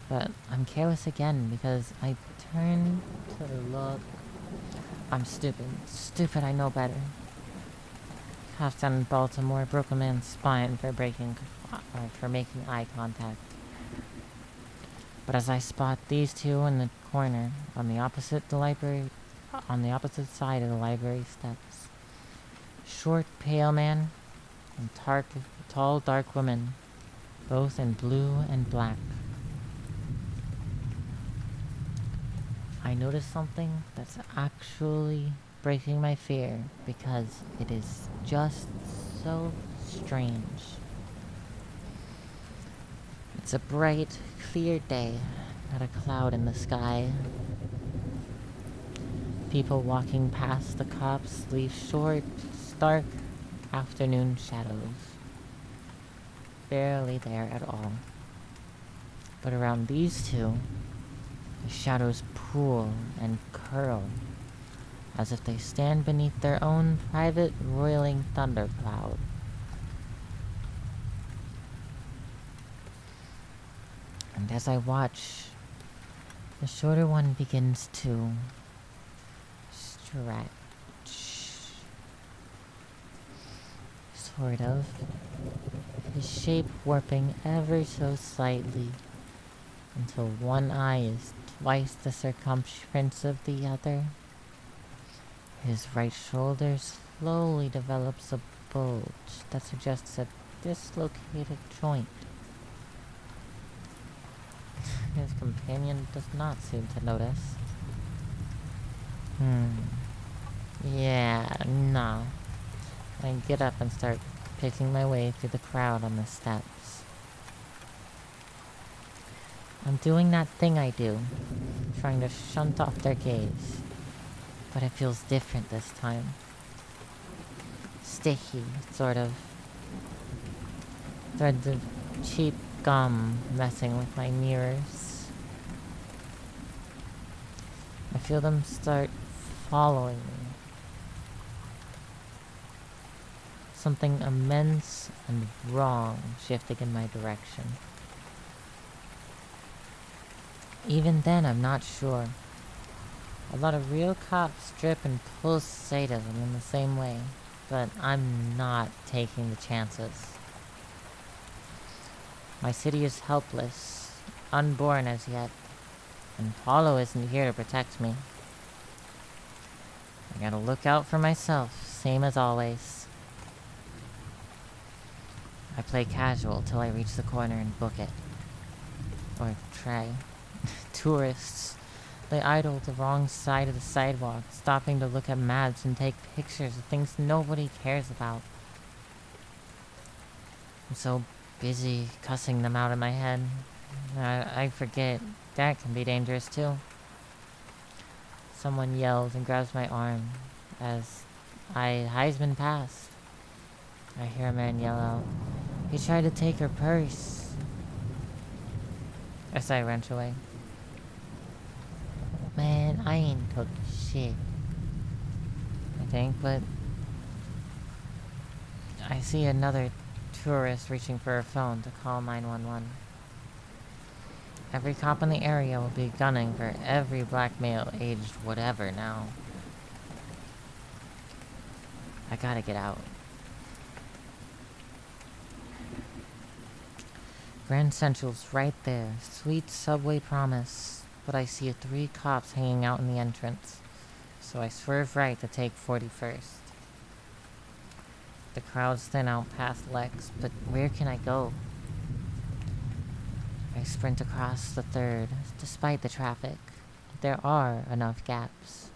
But I'm careless again because I turn to look. I'm stupid. Stupid, I know better. Cops down in Baltimore broke a man's spine for making eye contact. But as I spot these two in the corner on the opposite side of the library steps, short, pale man and tall, dark woman, both in blue and black. I notice something that's actually breaking my fear because it is just so strange. It's a bright, clear day, not a cloud in the sky. People walking past the cops leave short, stark afternoon shadows. Barely there at all. But around these two, the shadows pool and curl, as if they stand beneath their own private roiling And as I watch, the shorter one begins to stretch. Sort of. His shape warping ever so slightly until one eye is twice the circumference of the other. His right shoulder slowly develops a bulge that suggests a dislocated joint. His companion does not seem to notice. Yeah, no. I get up and start picking my way through the crowd on the steps. I'm doing that thing I do, trying to shunt off their gaze. But it feels different this time. Sticky, sort of. Threads of cheap gum messing with my mirrors. I feel them start following me. Something immense and wrong shifting in my direction. Even then, I'm not sure. A lot of real cops strip and pull sadism in the same way, but I'm not taking the chances. My city is helpless, unborn as yet, and Paulo isn't here to protect me. I gotta look out for myself, same as always. I play casual till I reach the corner and book it. Or try. Tourists. They idle the wrong side of the sidewalk, stopping to look at maps and take pictures of things nobody cares about. I'm so busy cussing them out in my head. I forget that can be dangerous too. Someone yells and grabs my arm as I Heisman past. I hear a man yell out, "He tried to take her purse." As I wrench away. Man, I ain't took shit. I think, but I see another tourist reaching for her phone to call 911. Every cop in the area will be gunning for every black male aged whatever now. I gotta get out. Grand Central's right there. Sweet subway promise. But I see 3 cops hanging out in the entrance, so I swerve right to take 41st. The crowds thin out past Lex, but where can I go? I sprint across the 3rd, despite the traffic. There are enough gaps.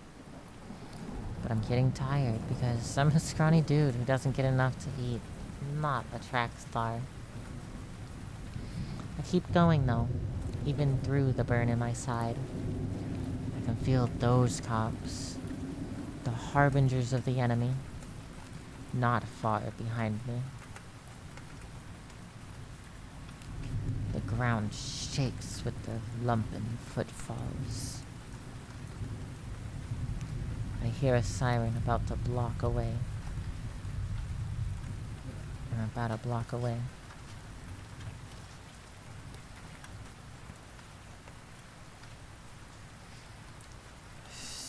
But I'm getting tired because I'm a scrawny dude who doesn't get enough to eat, not a track star. I keep going though. Even through the burn in my side. I can feel those cops. The harbingers of the enemy. Not far behind me. The ground shakes with their lumping footfalls. I hear a siren about a block away. I'm about a block away.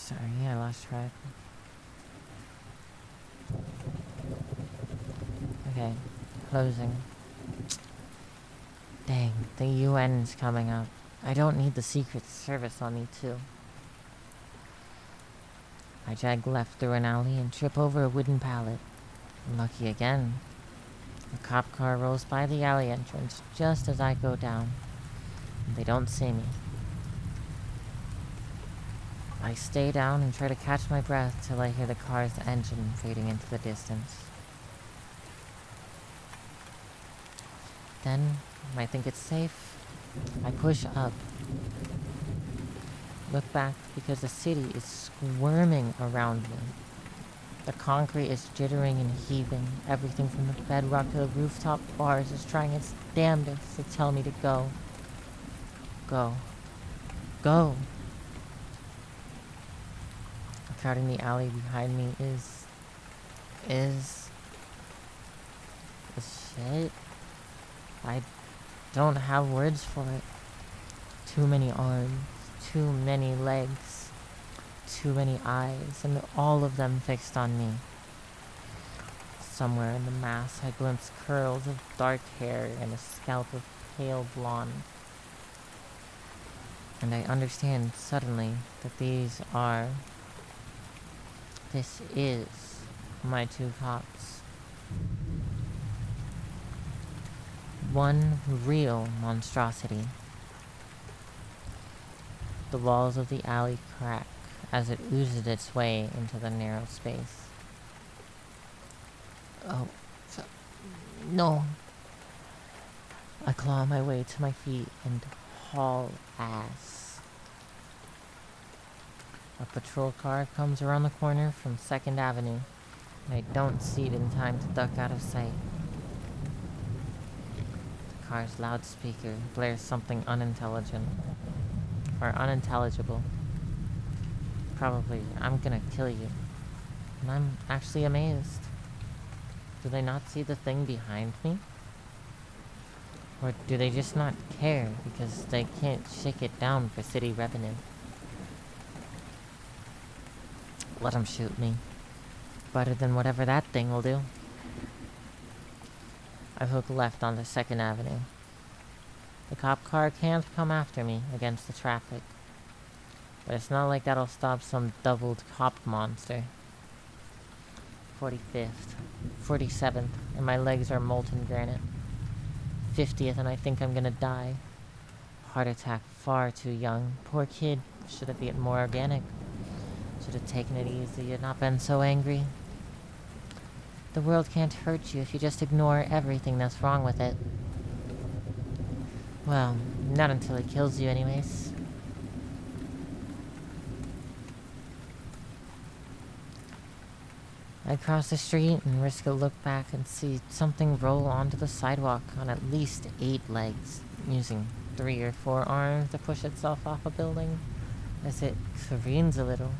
Sorry, I lost track. Okay, closing. Dang, the UN's coming up. I don't need the Secret Service on me too. I jag left through an alley and trip over a wooden pallet. Lucky again. A cop car rolls by the alley entrance just as I go down. They don't see me. I stay down and try to catch my breath till I hear the car's engine fading into the distance. Then, when I think it's safe, I push up. Look back because the city is squirming around me. The concrete is jittering and heaving. Everything from the bedrock to the rooftop bars is trying its damnedest to tell me to go. Go. Go! The crowd in the alley behind me is shit. I don't have words for it. too many arms, too many legs, too many eyes, and all of them fixed on me. Somewhere in the mass, I glimpse curls of dark hair and a scalp of pale blonde. And I understand suddenly that this is my two cops. One real monstrosity. The walls of the alley crack as it oozes its way into the narrow space. Oh, no. I claw my way to my feet and haul ass. A patrol car comes around the corner from 2nd Avenue, and I don't see it in time to duck out of sight. The car's loudspeaker blares something unintelligent, or unintelligible. Probably, I'm gonna kill you. And I'm actually amazed. Do they not see the thing behind me? Or do they just not care because they can't shake it down for city revenue? Let them shoot me. Better than whatever that thing will do. I hook left onto 2nd Avenue. The cop car can't come after me against the traffic. But it's not like that'll stop some doubled cop monster. 45th, 47th, and my legs are molten granite. 50th, and I think I'm gonna die. Heart attack far too young. Poor kid. Should have been more organic. Should have taken it easy and not been so angry. The world can't hurt you if you just ignore everything that's wrong with it. Well, not until it kills you anyways. I cross the street and risk a look back and see something roll onto the sidewalk on at least 8 legs, using 3 or 4 arms to push itself off a building as it careens a little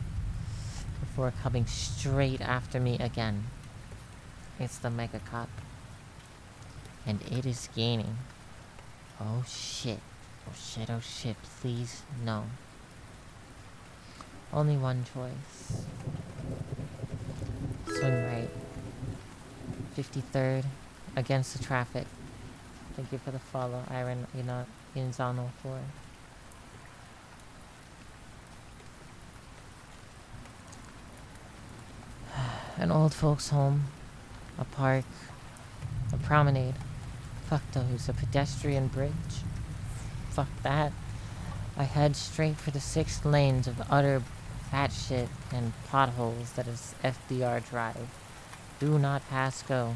before coming straight after me again. It's the Mega Cop. And it is gaining. Oh shit. Oh shit, oh shit, please, no. Only one choice. Swing right. 53rd. Against the traffic. Thank you for the follow, Iron Inzano 4. An old folks' home. A park. A promenade. Fuck those. A pedestrian bridge. Fuck that. I head straight for the 6 lanes of utter fat shit and potholes that is FDR Drive. Do not pass go.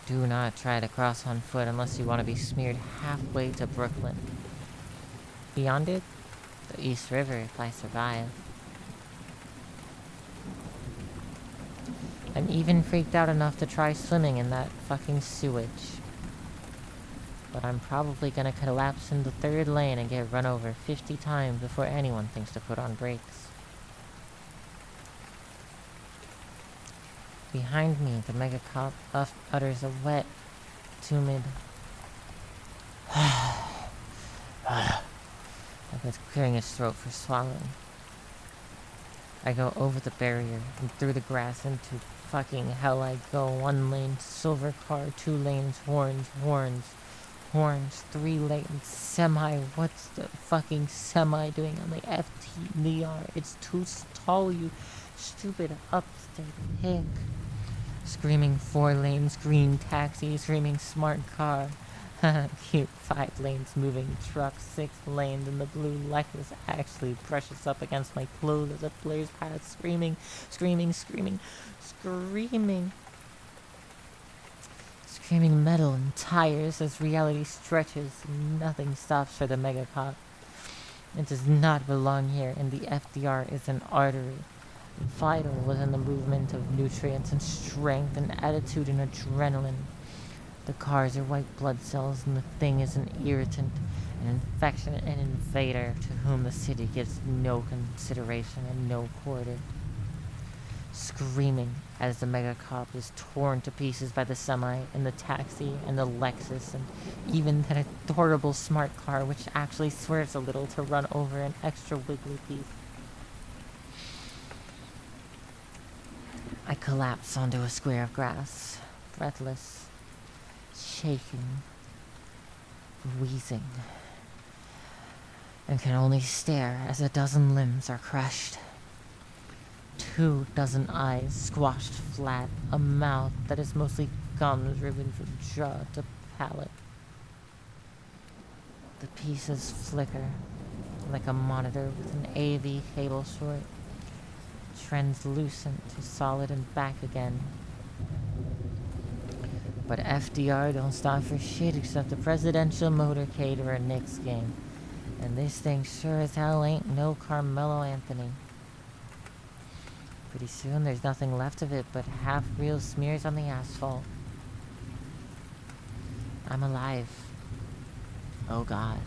Do not try to cross on foot unless you want to be smeared halfway to Brooklyn. Beyond it, the East River if I survive. I'm even freaked out enough to try swimming in that fucking sewage. But I'm probably gonna collapse in the 3rd lane and get run over 50 times before anyone thinks to put on brakes. Behind me, the Mega Cop utters a wet, tumid like it's clearing his throat for swallowing. I go over the barrier and through the grass into fucking hell I go. 1 lane, silver car, 2 lanes, horns, 3 lanes, semi. What's the fucking semi doing on the FTDR? It's too tall, you stupid upstate pig. Screaming 4 lanes, green taxi, screaming smart car. Cute 5 lanes, moving truck, 6 lanes, and the blue Lexus actually brushes up against my clothes as it blares past, screaming. Screaming metal and tires as reality stretches and nothing stops for the Mega Cop. It does not belong here, and the FDR is an artery. Vital within the movement of nutrients and strength and attitude and adrenaline. The cars are white blood cells, and the thing is an irritant, an infection, an invader to whom the city gives no consideration and no quarter. screaming as the mega cop is torn to pieces by the semi and the taxi and the Lexus and even that adorable smart car which actually swerves a little to run over an extra wiggly piece. I collapse onto a square of grass, breathless, shaking, wheezing, and can only stare as a dozen limbs are crushed. 24 eyes squashed flat, a mouth that is mostly gums riven from jaw to palate. The pieces flicker like a monitor with an AV cable short, translucent to solid and back again. But FDR don't stop for shit except the presidential motorcade or a Knicks game. And this thing sure as hell ain't no Carmelo Anthony. Pretty soon there's nothing left of it but half-real smears on the asphalt. I'm alive. Oh God.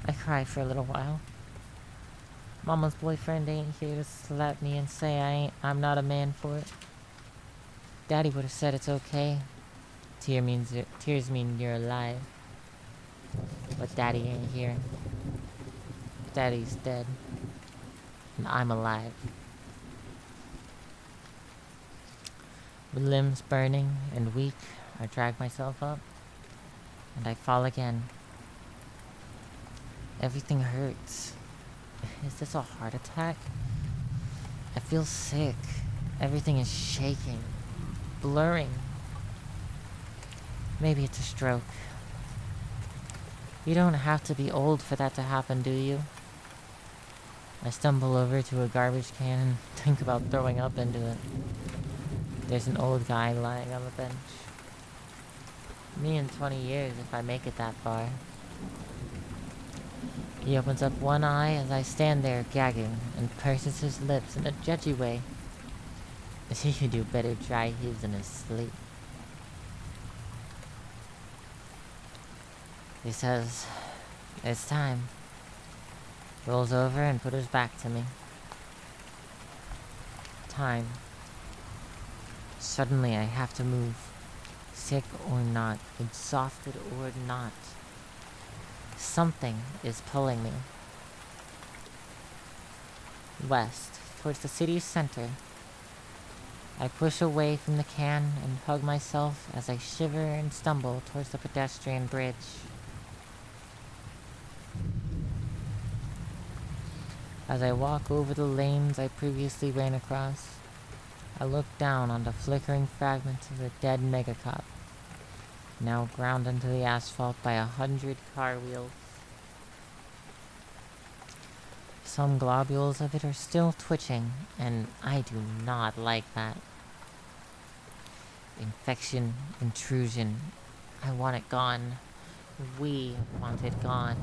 I cry for a little while. Mama's boyfriend ain't here to slap me and say I'm not a man for it. Daddy would have said it's okay. Tears mean you're alive. But Daddy ain't here. Daddy's dead. And I'm alive. With limbs burning and weak, I drag myself up. And I fall again. Everything hurts. Is this a heart attack? I feel sick. Everything is shaking. Blurring. Maybe it's a stroke. You don't have to be old for that to happen, do you? I stumble over to a garbage can and think about throwing up into it. There's an old guy lying on the bench. Me in 20 years if I make it that far. He opens up one eye as I stand there gagging and purses his lips in a judgy way. As he could do better dry heaves in his sleep. He says, "It's time." Rolls over and put his back to me. Time. Suddenly I have to move. Sick or not, exhausted or not. Something is pulling me. West, towards the city's center. I push away from the can and hug myself as I shiver and stumble towards the pedestrian bridge. As I walk over the lanes I previously ran across, I look down on the flickering fragments of the dead megacop, now ground into the asphalt by 100 car wheels. Some globules of it are still twitching, and I do not like that. Infection, intrusion. I want it gone. We want it gone.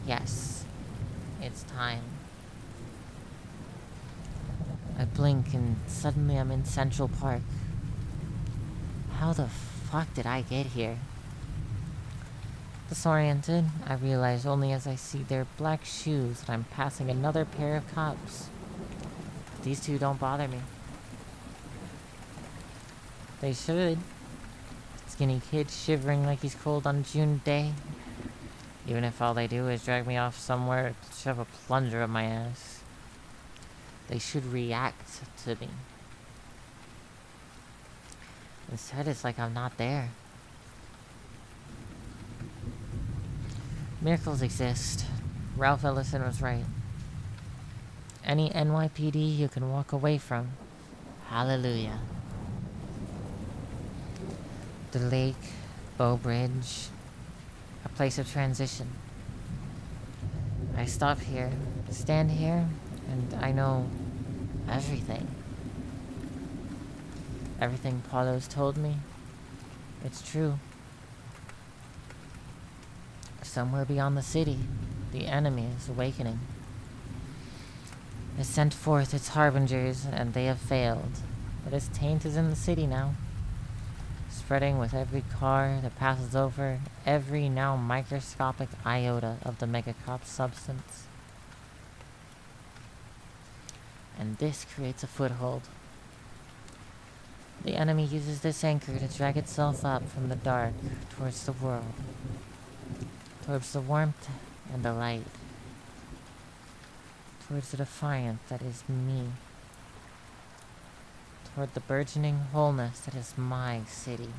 Yes, it's time. I blink and suddenly I'm in Central Park. How the fuck did I get here? Disoriented, I realize only as I see their black shoes that I'm passing another pair of cops. But these two don't bother me. They should. Skinny kid shivering like he's cold on a June day. Even if all they do is drag me off somewhere to shove a plunger up my ass. They should react to me. Instead, it's like I'm not there. Miracles exist. Ralph Ellison was right. Any NYPD you can walk away from. Hallelujah. The lake, Bow Bridge, a place of transition. I stop here, stand here, and I know everything. Everything Paulo's told me, it's true. Somewhere beyond the city, the enemy is awakening. It sent forth its harbingers, and they have failed. But its taint is in the city now, spreading with every car that passes over every now microscopic iota of the megacop substance. and this creates a foothold. The enemy uses this anchor to drag itself up from the dark towards the world, towards the warmth and the light, towards the defiance that is me, toward the burgeoning wholeness that is my city.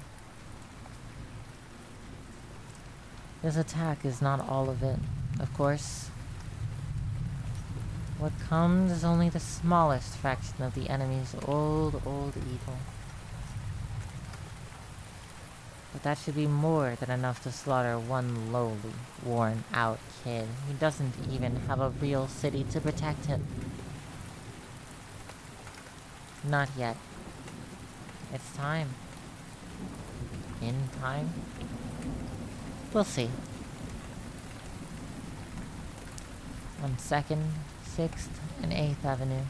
This attack is not all of it, of course. What comes is only the smallest fraction of the enemy's old evil. But that should be more than enough to slaughter one lowly, worn-out kid who doesn't even have a real city to protect him. Not yet. It's time. In time? We'll see. On 2nd, 6th, and 8th Avenue,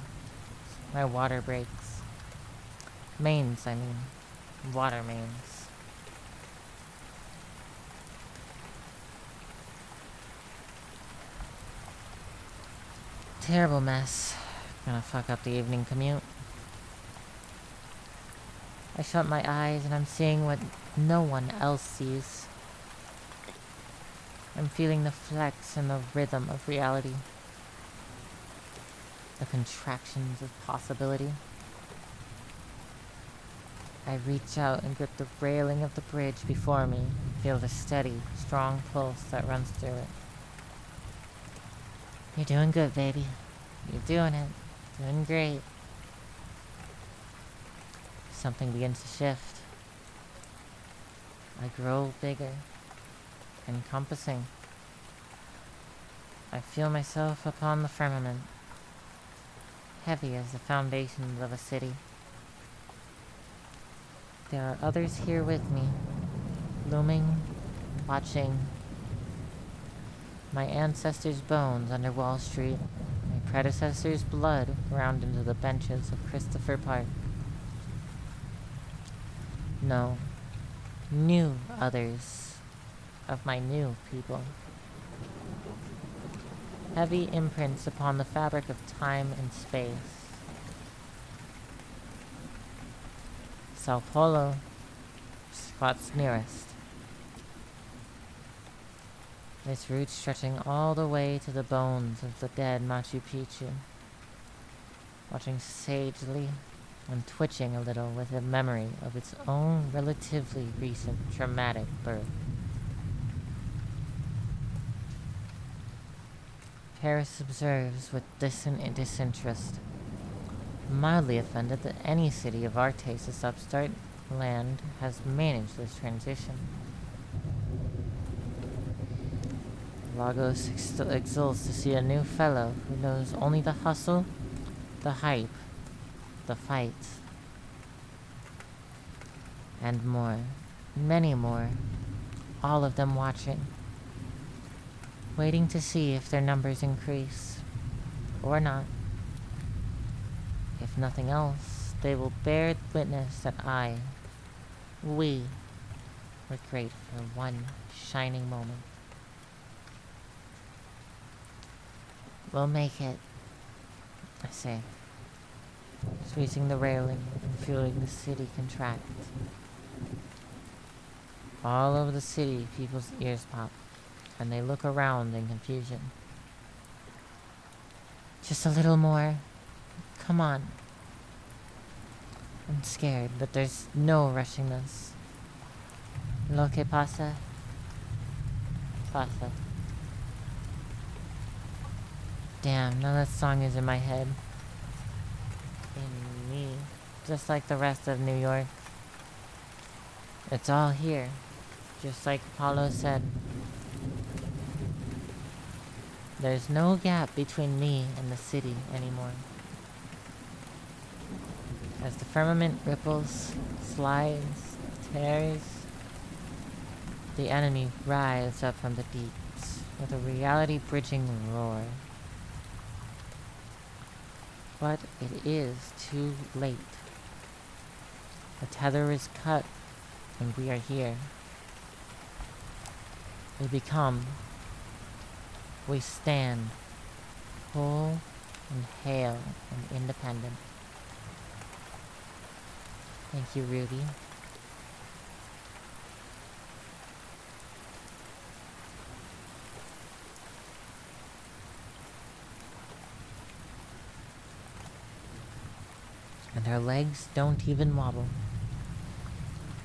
my water breaks. Mains, I mean. Water mains. Terrible mess. Gonna fuck up the evening commute. I shut my eyes and I'm seeing what no one else sees. I'm feeling the flex and the rhythm of reality. The contractions of possibility. I reach out and grip the railing of the bridge before me and feel the steady, strong pulse that runs through it. You're doing good, baby. You're doing it. Doing great. Something begins to shift. I grow bigger, encompassing. I feel myself upon the firmament, heavy as the foundations of a city. There are others here with me, looming, watching. My ancestors' bones under Wall Street, my predecessors' blood ground into the benches of Christopher Park. No, new others of my new people. Heavy imprints upon the fabric of time and space. Sao Paulo squats nearest. Its roots stretching all the way to the bones of the dead Machu Picchu, watching sagely and twitching a little with the memory of its own relatively recent traumatic birth. Paris observes with disinterest, mildly offended that any city of our taste this upstart land has managed this transition. Lagos exults to see a new fellow who knows only the hustle, the hype, the fight, and more, many more, all of them watching, waiting to see if their numbers increase, or not. If nothing else, they will bear witness that we, were great for one shining moment. We'll make it, I say, squeezing the railing and feeling the city contract. All over the city, people's ears pop, and they look around in confusion. Just a little more. Come on. I'm scared, but there's no rushing this. Lo que pasa, pasa. Damn, now that song is in my head. In me. Just like the rest of New York. It's all here. Just like Apollo said. There's no gap between me and the city anymore. As the firmament ripples, slides, tears, the enemy writhes up from the deeps with a reality-bridging roar. But it is too late. The tether is cut, and we are here. We become, we stand, whole and hale and independent. Thank you, Ruby. And her legs don't even wobble.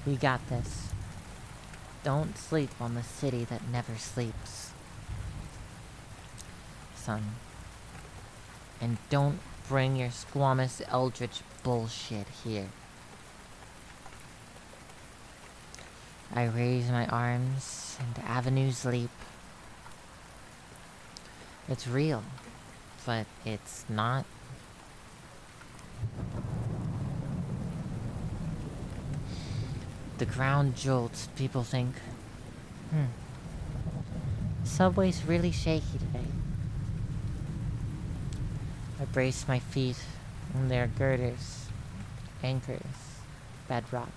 We got this. Don't sleep on the city that never sleeps, son. And don't bring your squamous eldritch bullshit here. I raise my arms and avenues leap. It's real, but it's not. The ground jolts. People think, the subway's really shaky today. I brace my feet in their girders, anchors, bedrock.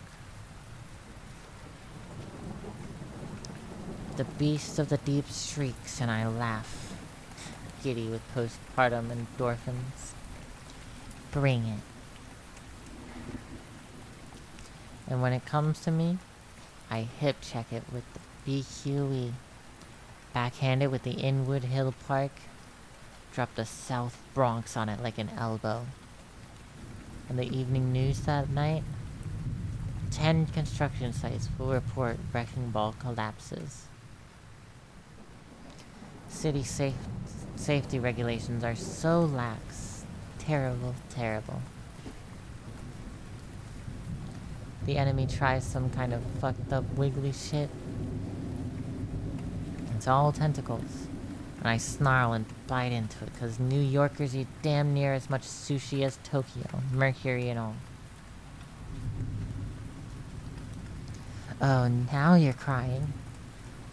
The beast of the deep shrieks and I laugh, giddy with postpartum endorphins. Bring it. And when it comes to me, I hip check it with the BQE. Backhand it with the Inwood Hill Park. Drop the South Bronx on it like an elbow. And the evening news that night, 10 construction sites will report wrecking ball collapses. City safety regulations are so lax. Terrible, terrible. The enemy tries some kind of fucked up wiggly shit. It's all tentacles. And I snarl and bite into it, cause New Yorkers eat damn near as much sushi as Tokyo, Mercury and all. Oh, now you're crying.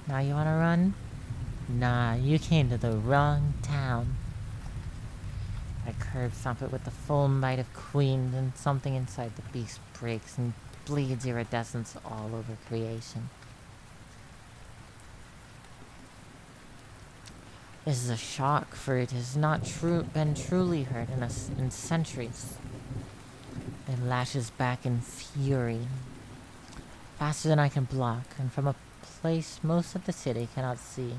Now you wanna run? Nah, you came to the wrong town. I curb stomp it with the full might of Queen, and something inside the beast breaks and bleeds iridescence all over creation. This is a shock, for it has not been truly heard in centuries. It lashes back in fury, faster than I can block, and from a place most of the city cannot see.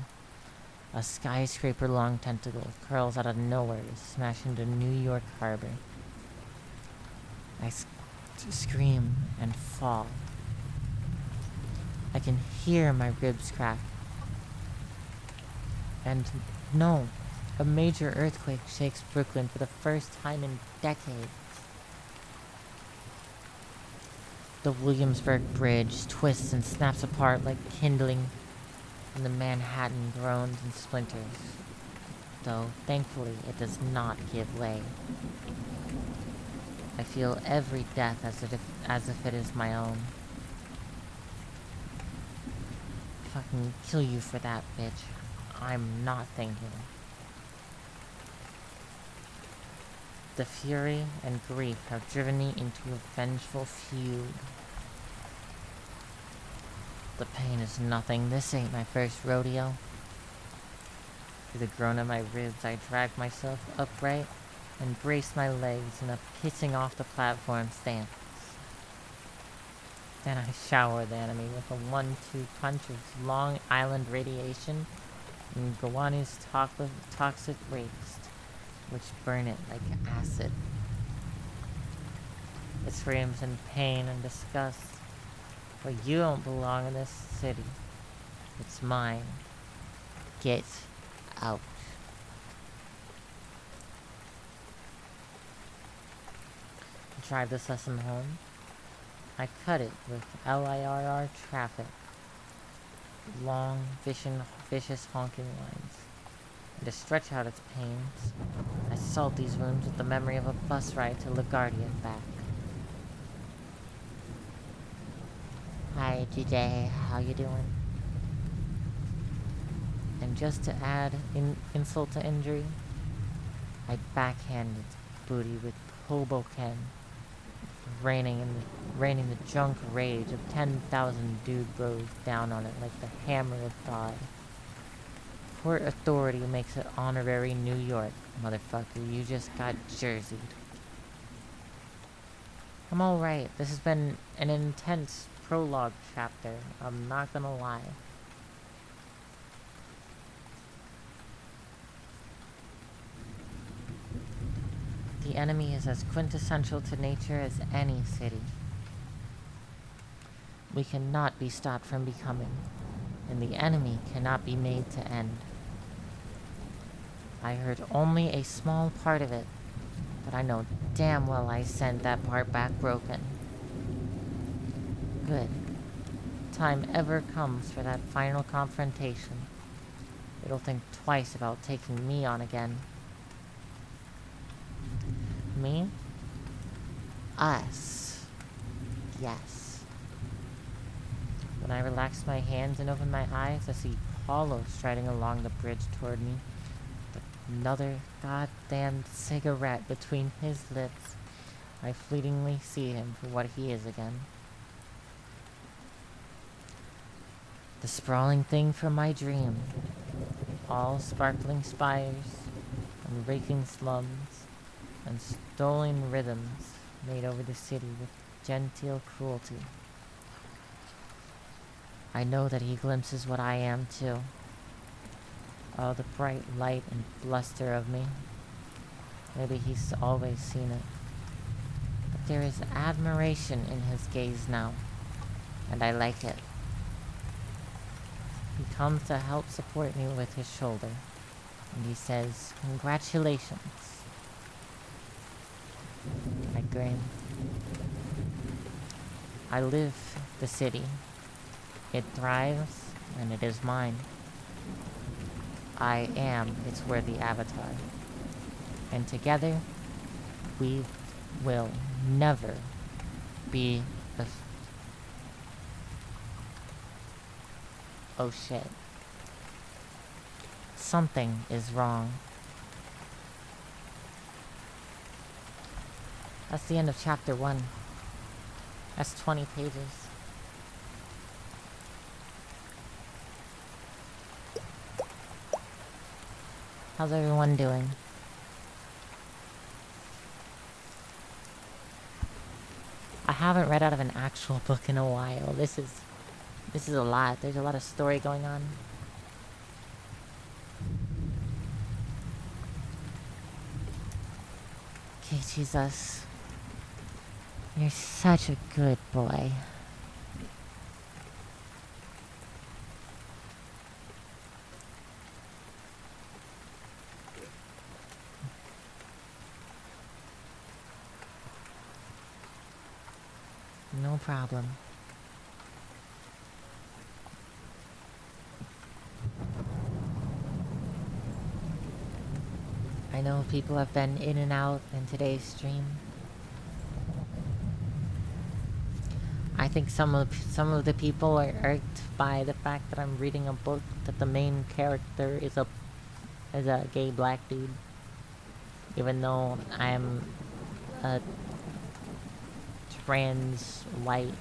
A skyscraper-long tentacle curls out of nowhere to smash into New York Harbor. I scream and fall. I can hear my ribs crack. And no, a major earthquake shakes Brooklyn for the first time in decades. The Williamsburg Bridge twists and snaps apart like kindling, and the Manhattan groans and splinters, though thankfully it does not give way. I feel every death as if it is my own. Fucking kill you for that, bitch. I'm not thinking. The fury and grief have driven me into a vengeful feud. The pain is nothing. This ain't my first rodeo. Through the groan of my ribs, I drag myself upright and brace my legs in a pissing off the platform stance. Then I shower the enemy with a 1-2 punch of Long Island radiation and Gawani's toxic waste, which burn it like acid. It screams in pain and disgust. But you don't belong in this city. It's mine. Get out. To drive this lesson home, I cut it with LIRR traffic. Long, vicious honking lines. And to stretch out its pains, I salt these wounds with the memory of a bus ride to LaGuardia and back. Hi, GJ, how you doing? And just to add insult to injury, I backhanded booty with Hoboken, raining the junk rage of 10,000 dude bros down on it like the hammer of God. Port Authority makes it honorary New York, motherfucker. You just got jerseyed. I'm alright. This has been an intense prologue chapter. I'm not gonna lie. The enemy is as quintessential to nature as any city. We cannot be stopped from becoming, and the enemy cannot be made to end. I heard only a small part of it, but I know damn well I sent that part back broken. Good. Time ever comes for that final confrontation, it'll think twice about taking me on again. Me? Us. Yes. When I relax my hands and open my eyes, I see Paulo striding along the bridge toward me, with another goddamn cigarette between his lips. I fleetingly see him for what he is again. The sprawling thing from my dream. All sparkling spires, and raking slums, and stolen rhythms made over the city with genteel cruelty. I know that he glimpses what I am too. All the bright light and bluster of me. Maybe he's always seen it. But there is admiration in his gaze now, and I like it. He comes to help support me with his shoulder, and he says, "Congratulations." I grin. I live the city. It thrives, and it is mine. I am its worthy avatar. And together, we will never be the... Oh shit. Something is wrong. That's the end of chapter 1. That's 20 pages. How's everyone doing? I haven't read out of an actual book in a while. This is a lot. There's a lot of story going on. Okay, Jesus. You're such a good boy. No problem. I know people have been in and out in today's stream. I think some of the people are irked by the fact that I'm reading a book that the main character is a gay black dude, even though I'm a trans white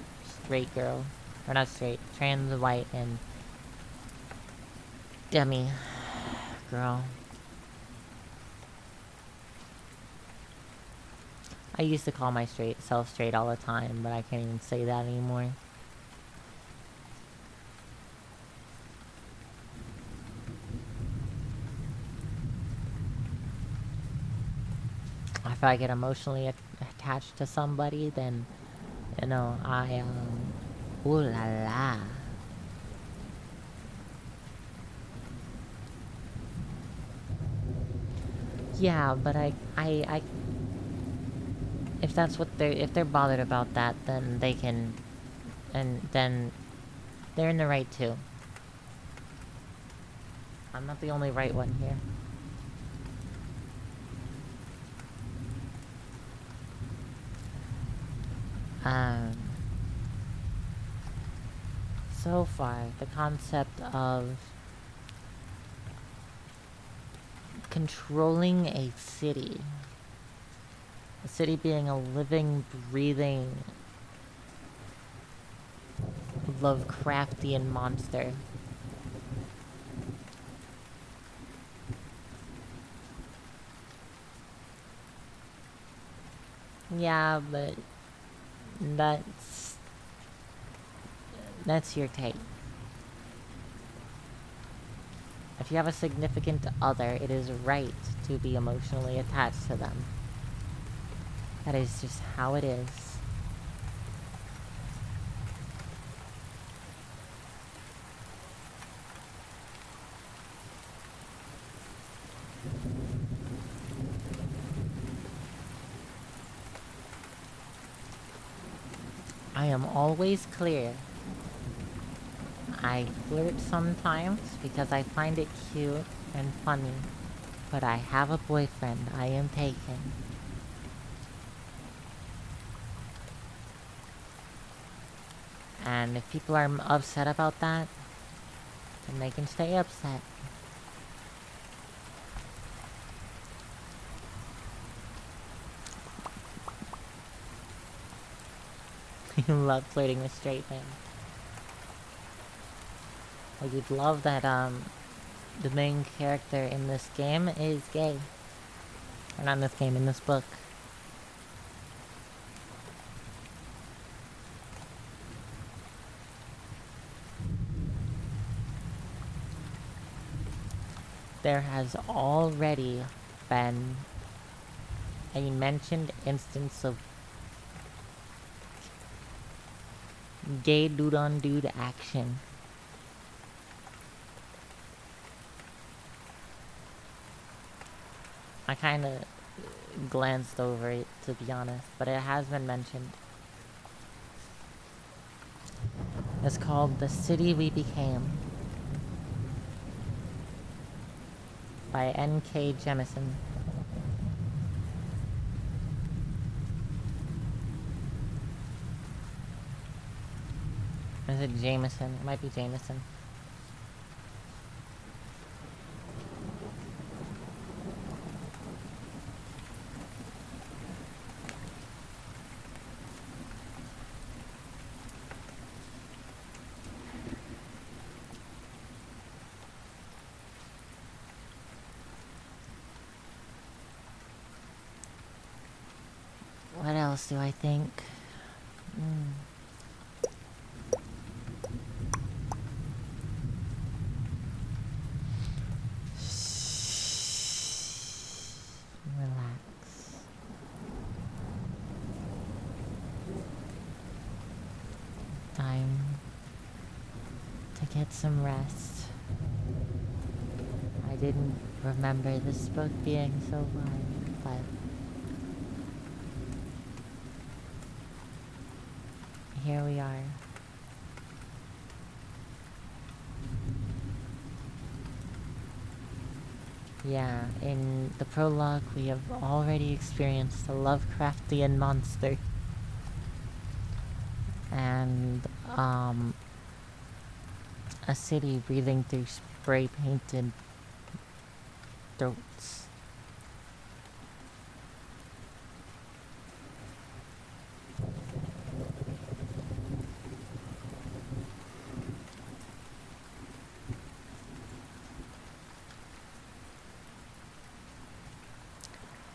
straight girl, or not straight, trans white and demi girl. I used to call my self straight all the time, but I can't even say that anymore. If I get emotionally attached to somebody, then, you know, ooh la la. Yeah, but I if that's what if they're bothered about that, then they can, and then they're in the right too. I'm not the only right one here. So far, the concept of controlling a city being a living, breathing, Lovecraftian monster. Yeah, but that's that's your take. If you have a significant other, it is right to be emotionally attached to them. That is just how it is. I am always clear. I flirt sometimes because I find it cute and funny, but I have a boyfriend. I am taken. And if people are upset about that, then they can stay upset. You love flirting with straight men. Well, you'd love that, the main character in this game is gay. Or not in this game, in this book. There has already been a mentioned instance of gay dude on dude action. I kinda glanced over it, to be honest, but it has been mentioned. It's called The City We Became by N.K. Jemisin. Or is it Jameson? It might be Jameson. What else do I think? Relax. Time to get some rest. I didn't remember this book being so violent, but here we are. Yeah, in the prologue we have already experienced a Lovecraftian monster. And, a city breathing through spray-painted throats.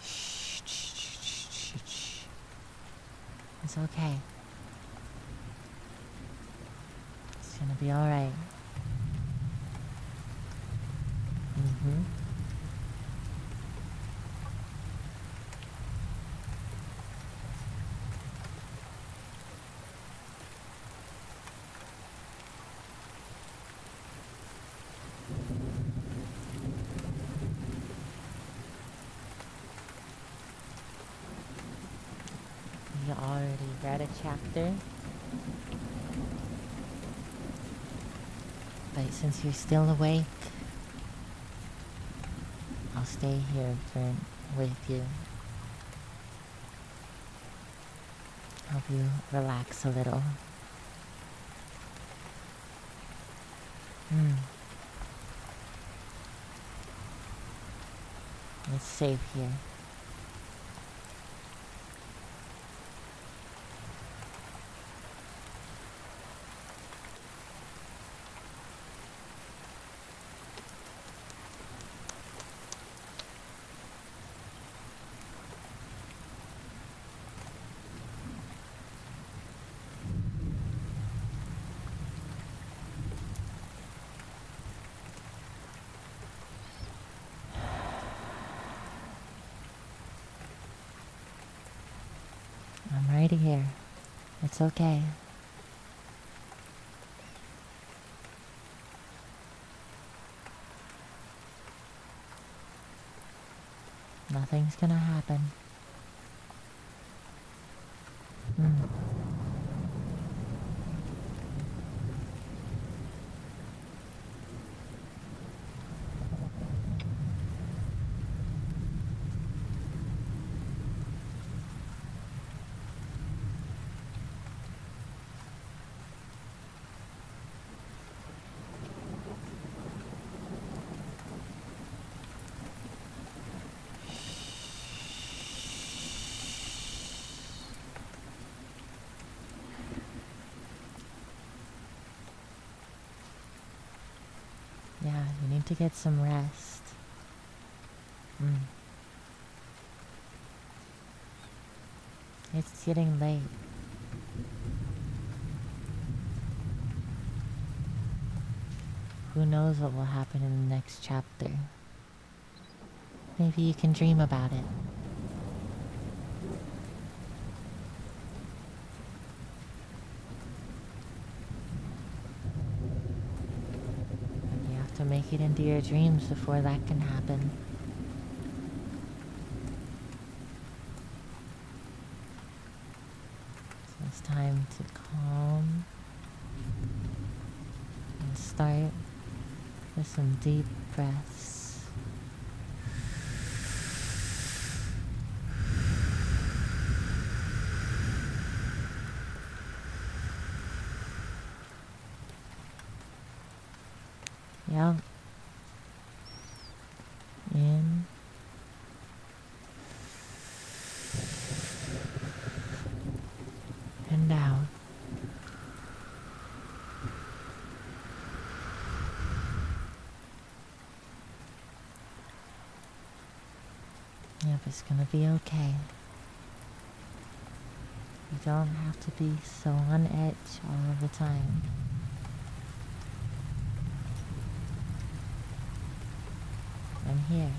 Shh. It's okay. It's gonna be alright. You already read a chapter. But since you're still awake, I'll stay here with you. Help you relax a little. It's safe here. right here. It's okay. Nothing's gonna happen. Yeah, you need to get some rest. It's getting late. Who knows what will happen in the next chapter? Maybe you can dream about it. But you have to make it into your dreams before that can happen. So it's time to calm and start with some deep breaths. Yep. In. And out. Yep, it's gonna be okay. You don't have to be so on edge all the time. I'm here.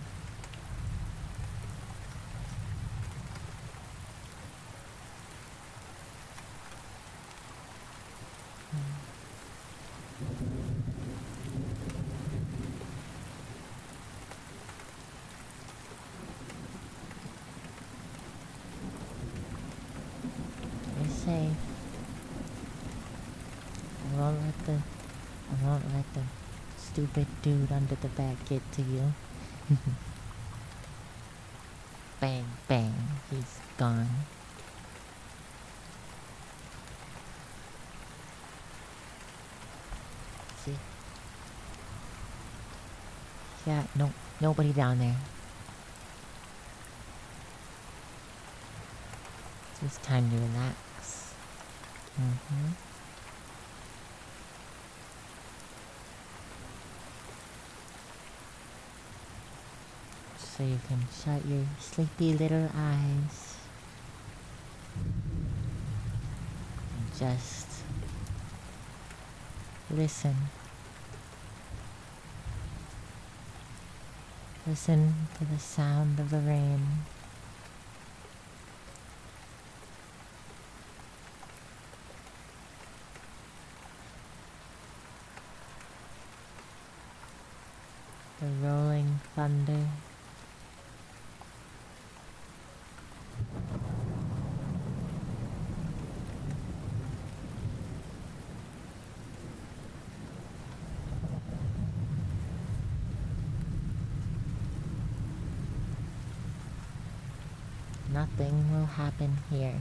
You're safe. I won't let the stupid dude under the bed get to you. Bang, bang, he's gone. See? Yeah, nobody down there. It's time to relax. So you can shut your sleepy little eyes and just listen. Listen to the sound of the rain. The rolling thunder. Nothing will happen here.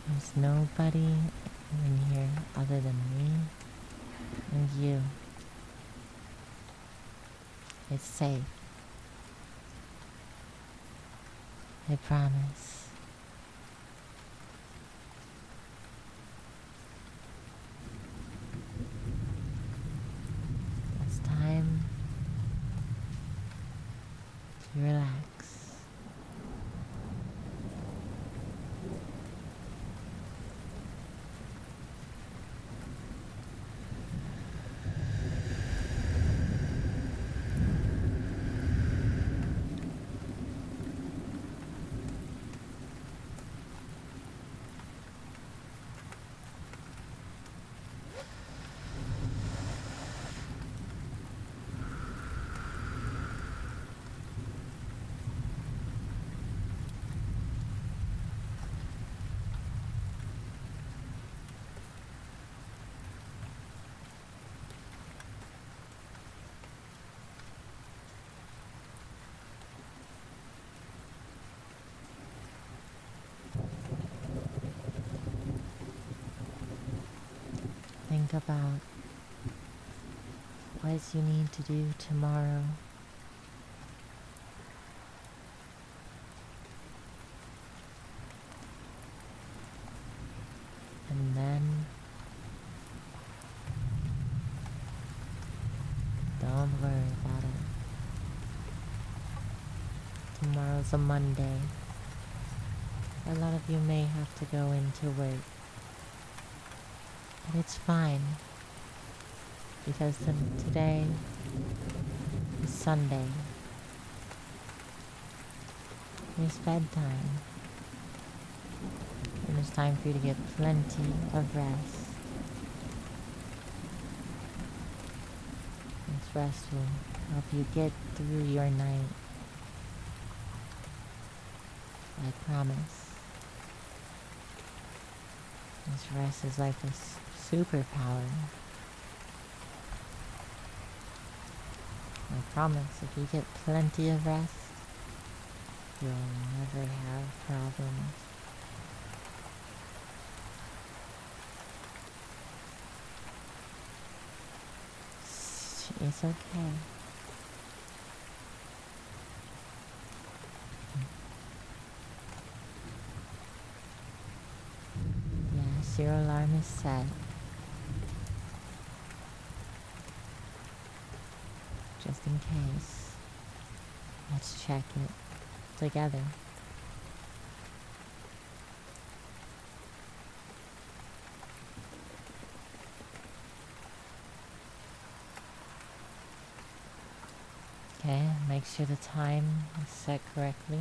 There's nobody in here other than me and you. It's safe. I promise. It's time to relax. think about what you need to do tomorrow. And then don't worry about it. Tomorrow's a Monday. A lot of you may have to go into work. But it's fine. Because today is Sunday. It's bedtime. And it's time for you to get plenty of rest. This rest will help you get through your night. I promise. This rest is like a superpower. I promise, if you get plenty of rest, you'll never have problems. It's okay. Yes, your alarm is set. Just in case. Let's check it together. Okay, make sure the time is set correctly.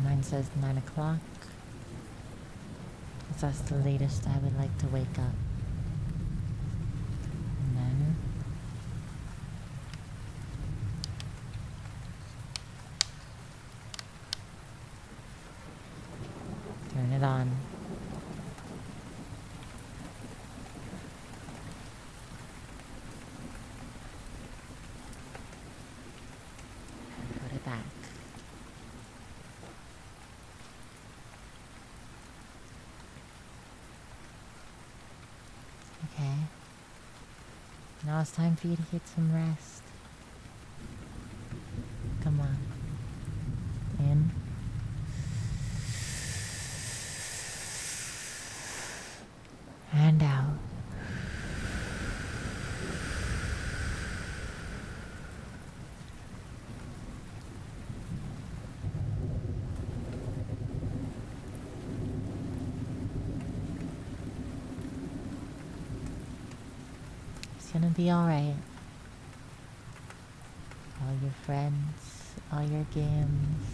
Mine says 9 o'clock. That's the latest I would like to wake up. And then turn it on. Put it back. Okay. Now it's time for you to get some rest. Come on. In. And out. It's gonna be alright. All your friends, all your games,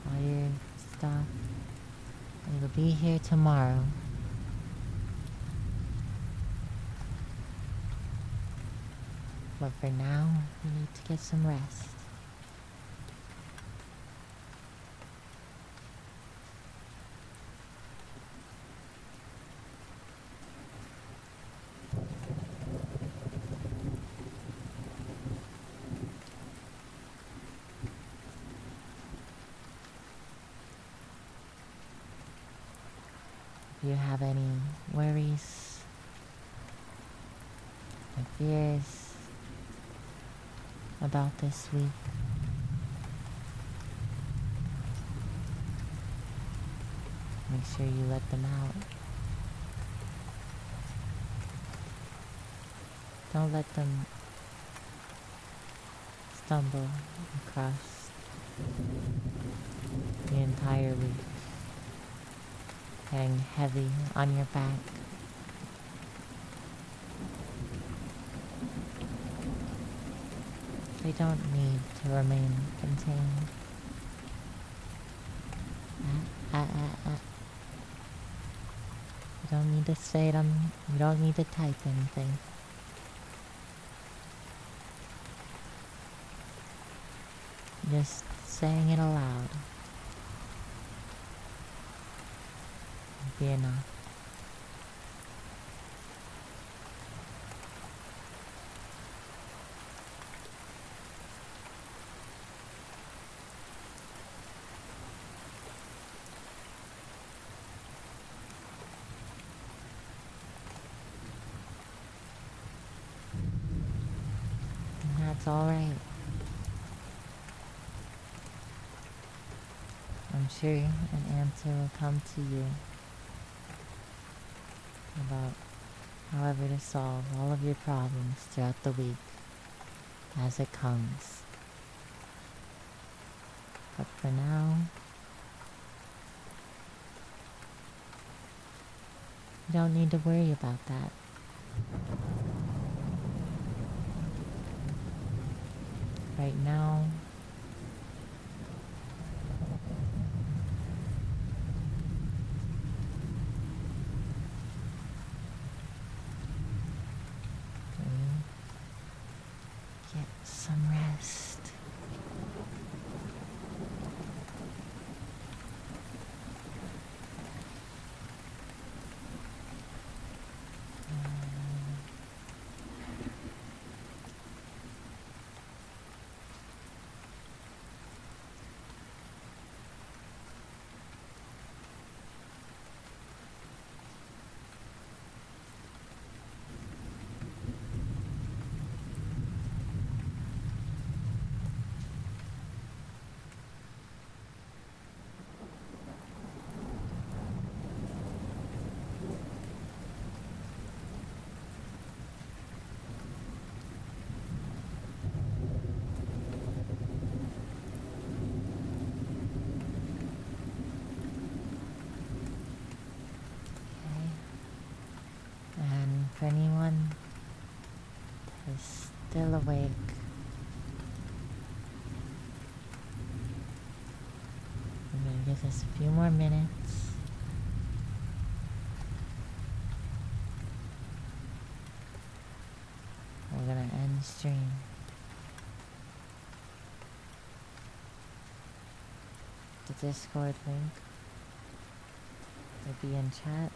all your stuff, it'll be here tomorrow. But for now, you need to get some rest. If you have any worries or fears about this week, make sure you let them out. Don't let them stumble across the entire week, hang heavy on your back. They don't need to remain contained. You don't need to say them. You don't need to type anything. Just saying it aloud would be enough. That's alright. I'm sure an answer will come to you about however to solve all of your problems throughout the week as it comes. But for now, you don't need to worry about that. Right now, get some rest. And for anyone who's still awake, I'm gonna give this a few more minutes. We're gonna end stream. The Discord link will be in chat.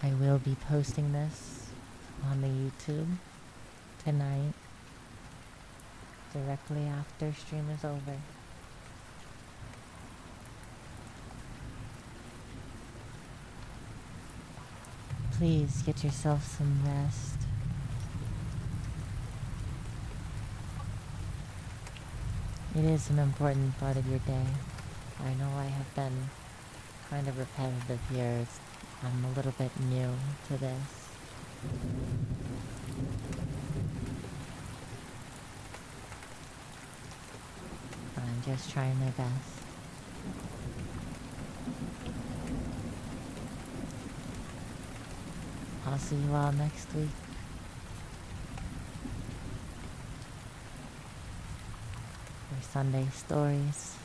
I will be posting this on the YouTube tonight, directly after stream is over. Please get yourself some rest. It is an important part of your day. I know I have been kind of repetitive here. I'm a little bit new to this. But I'm just trying my best. I'll see you all next week. For Sunday stories.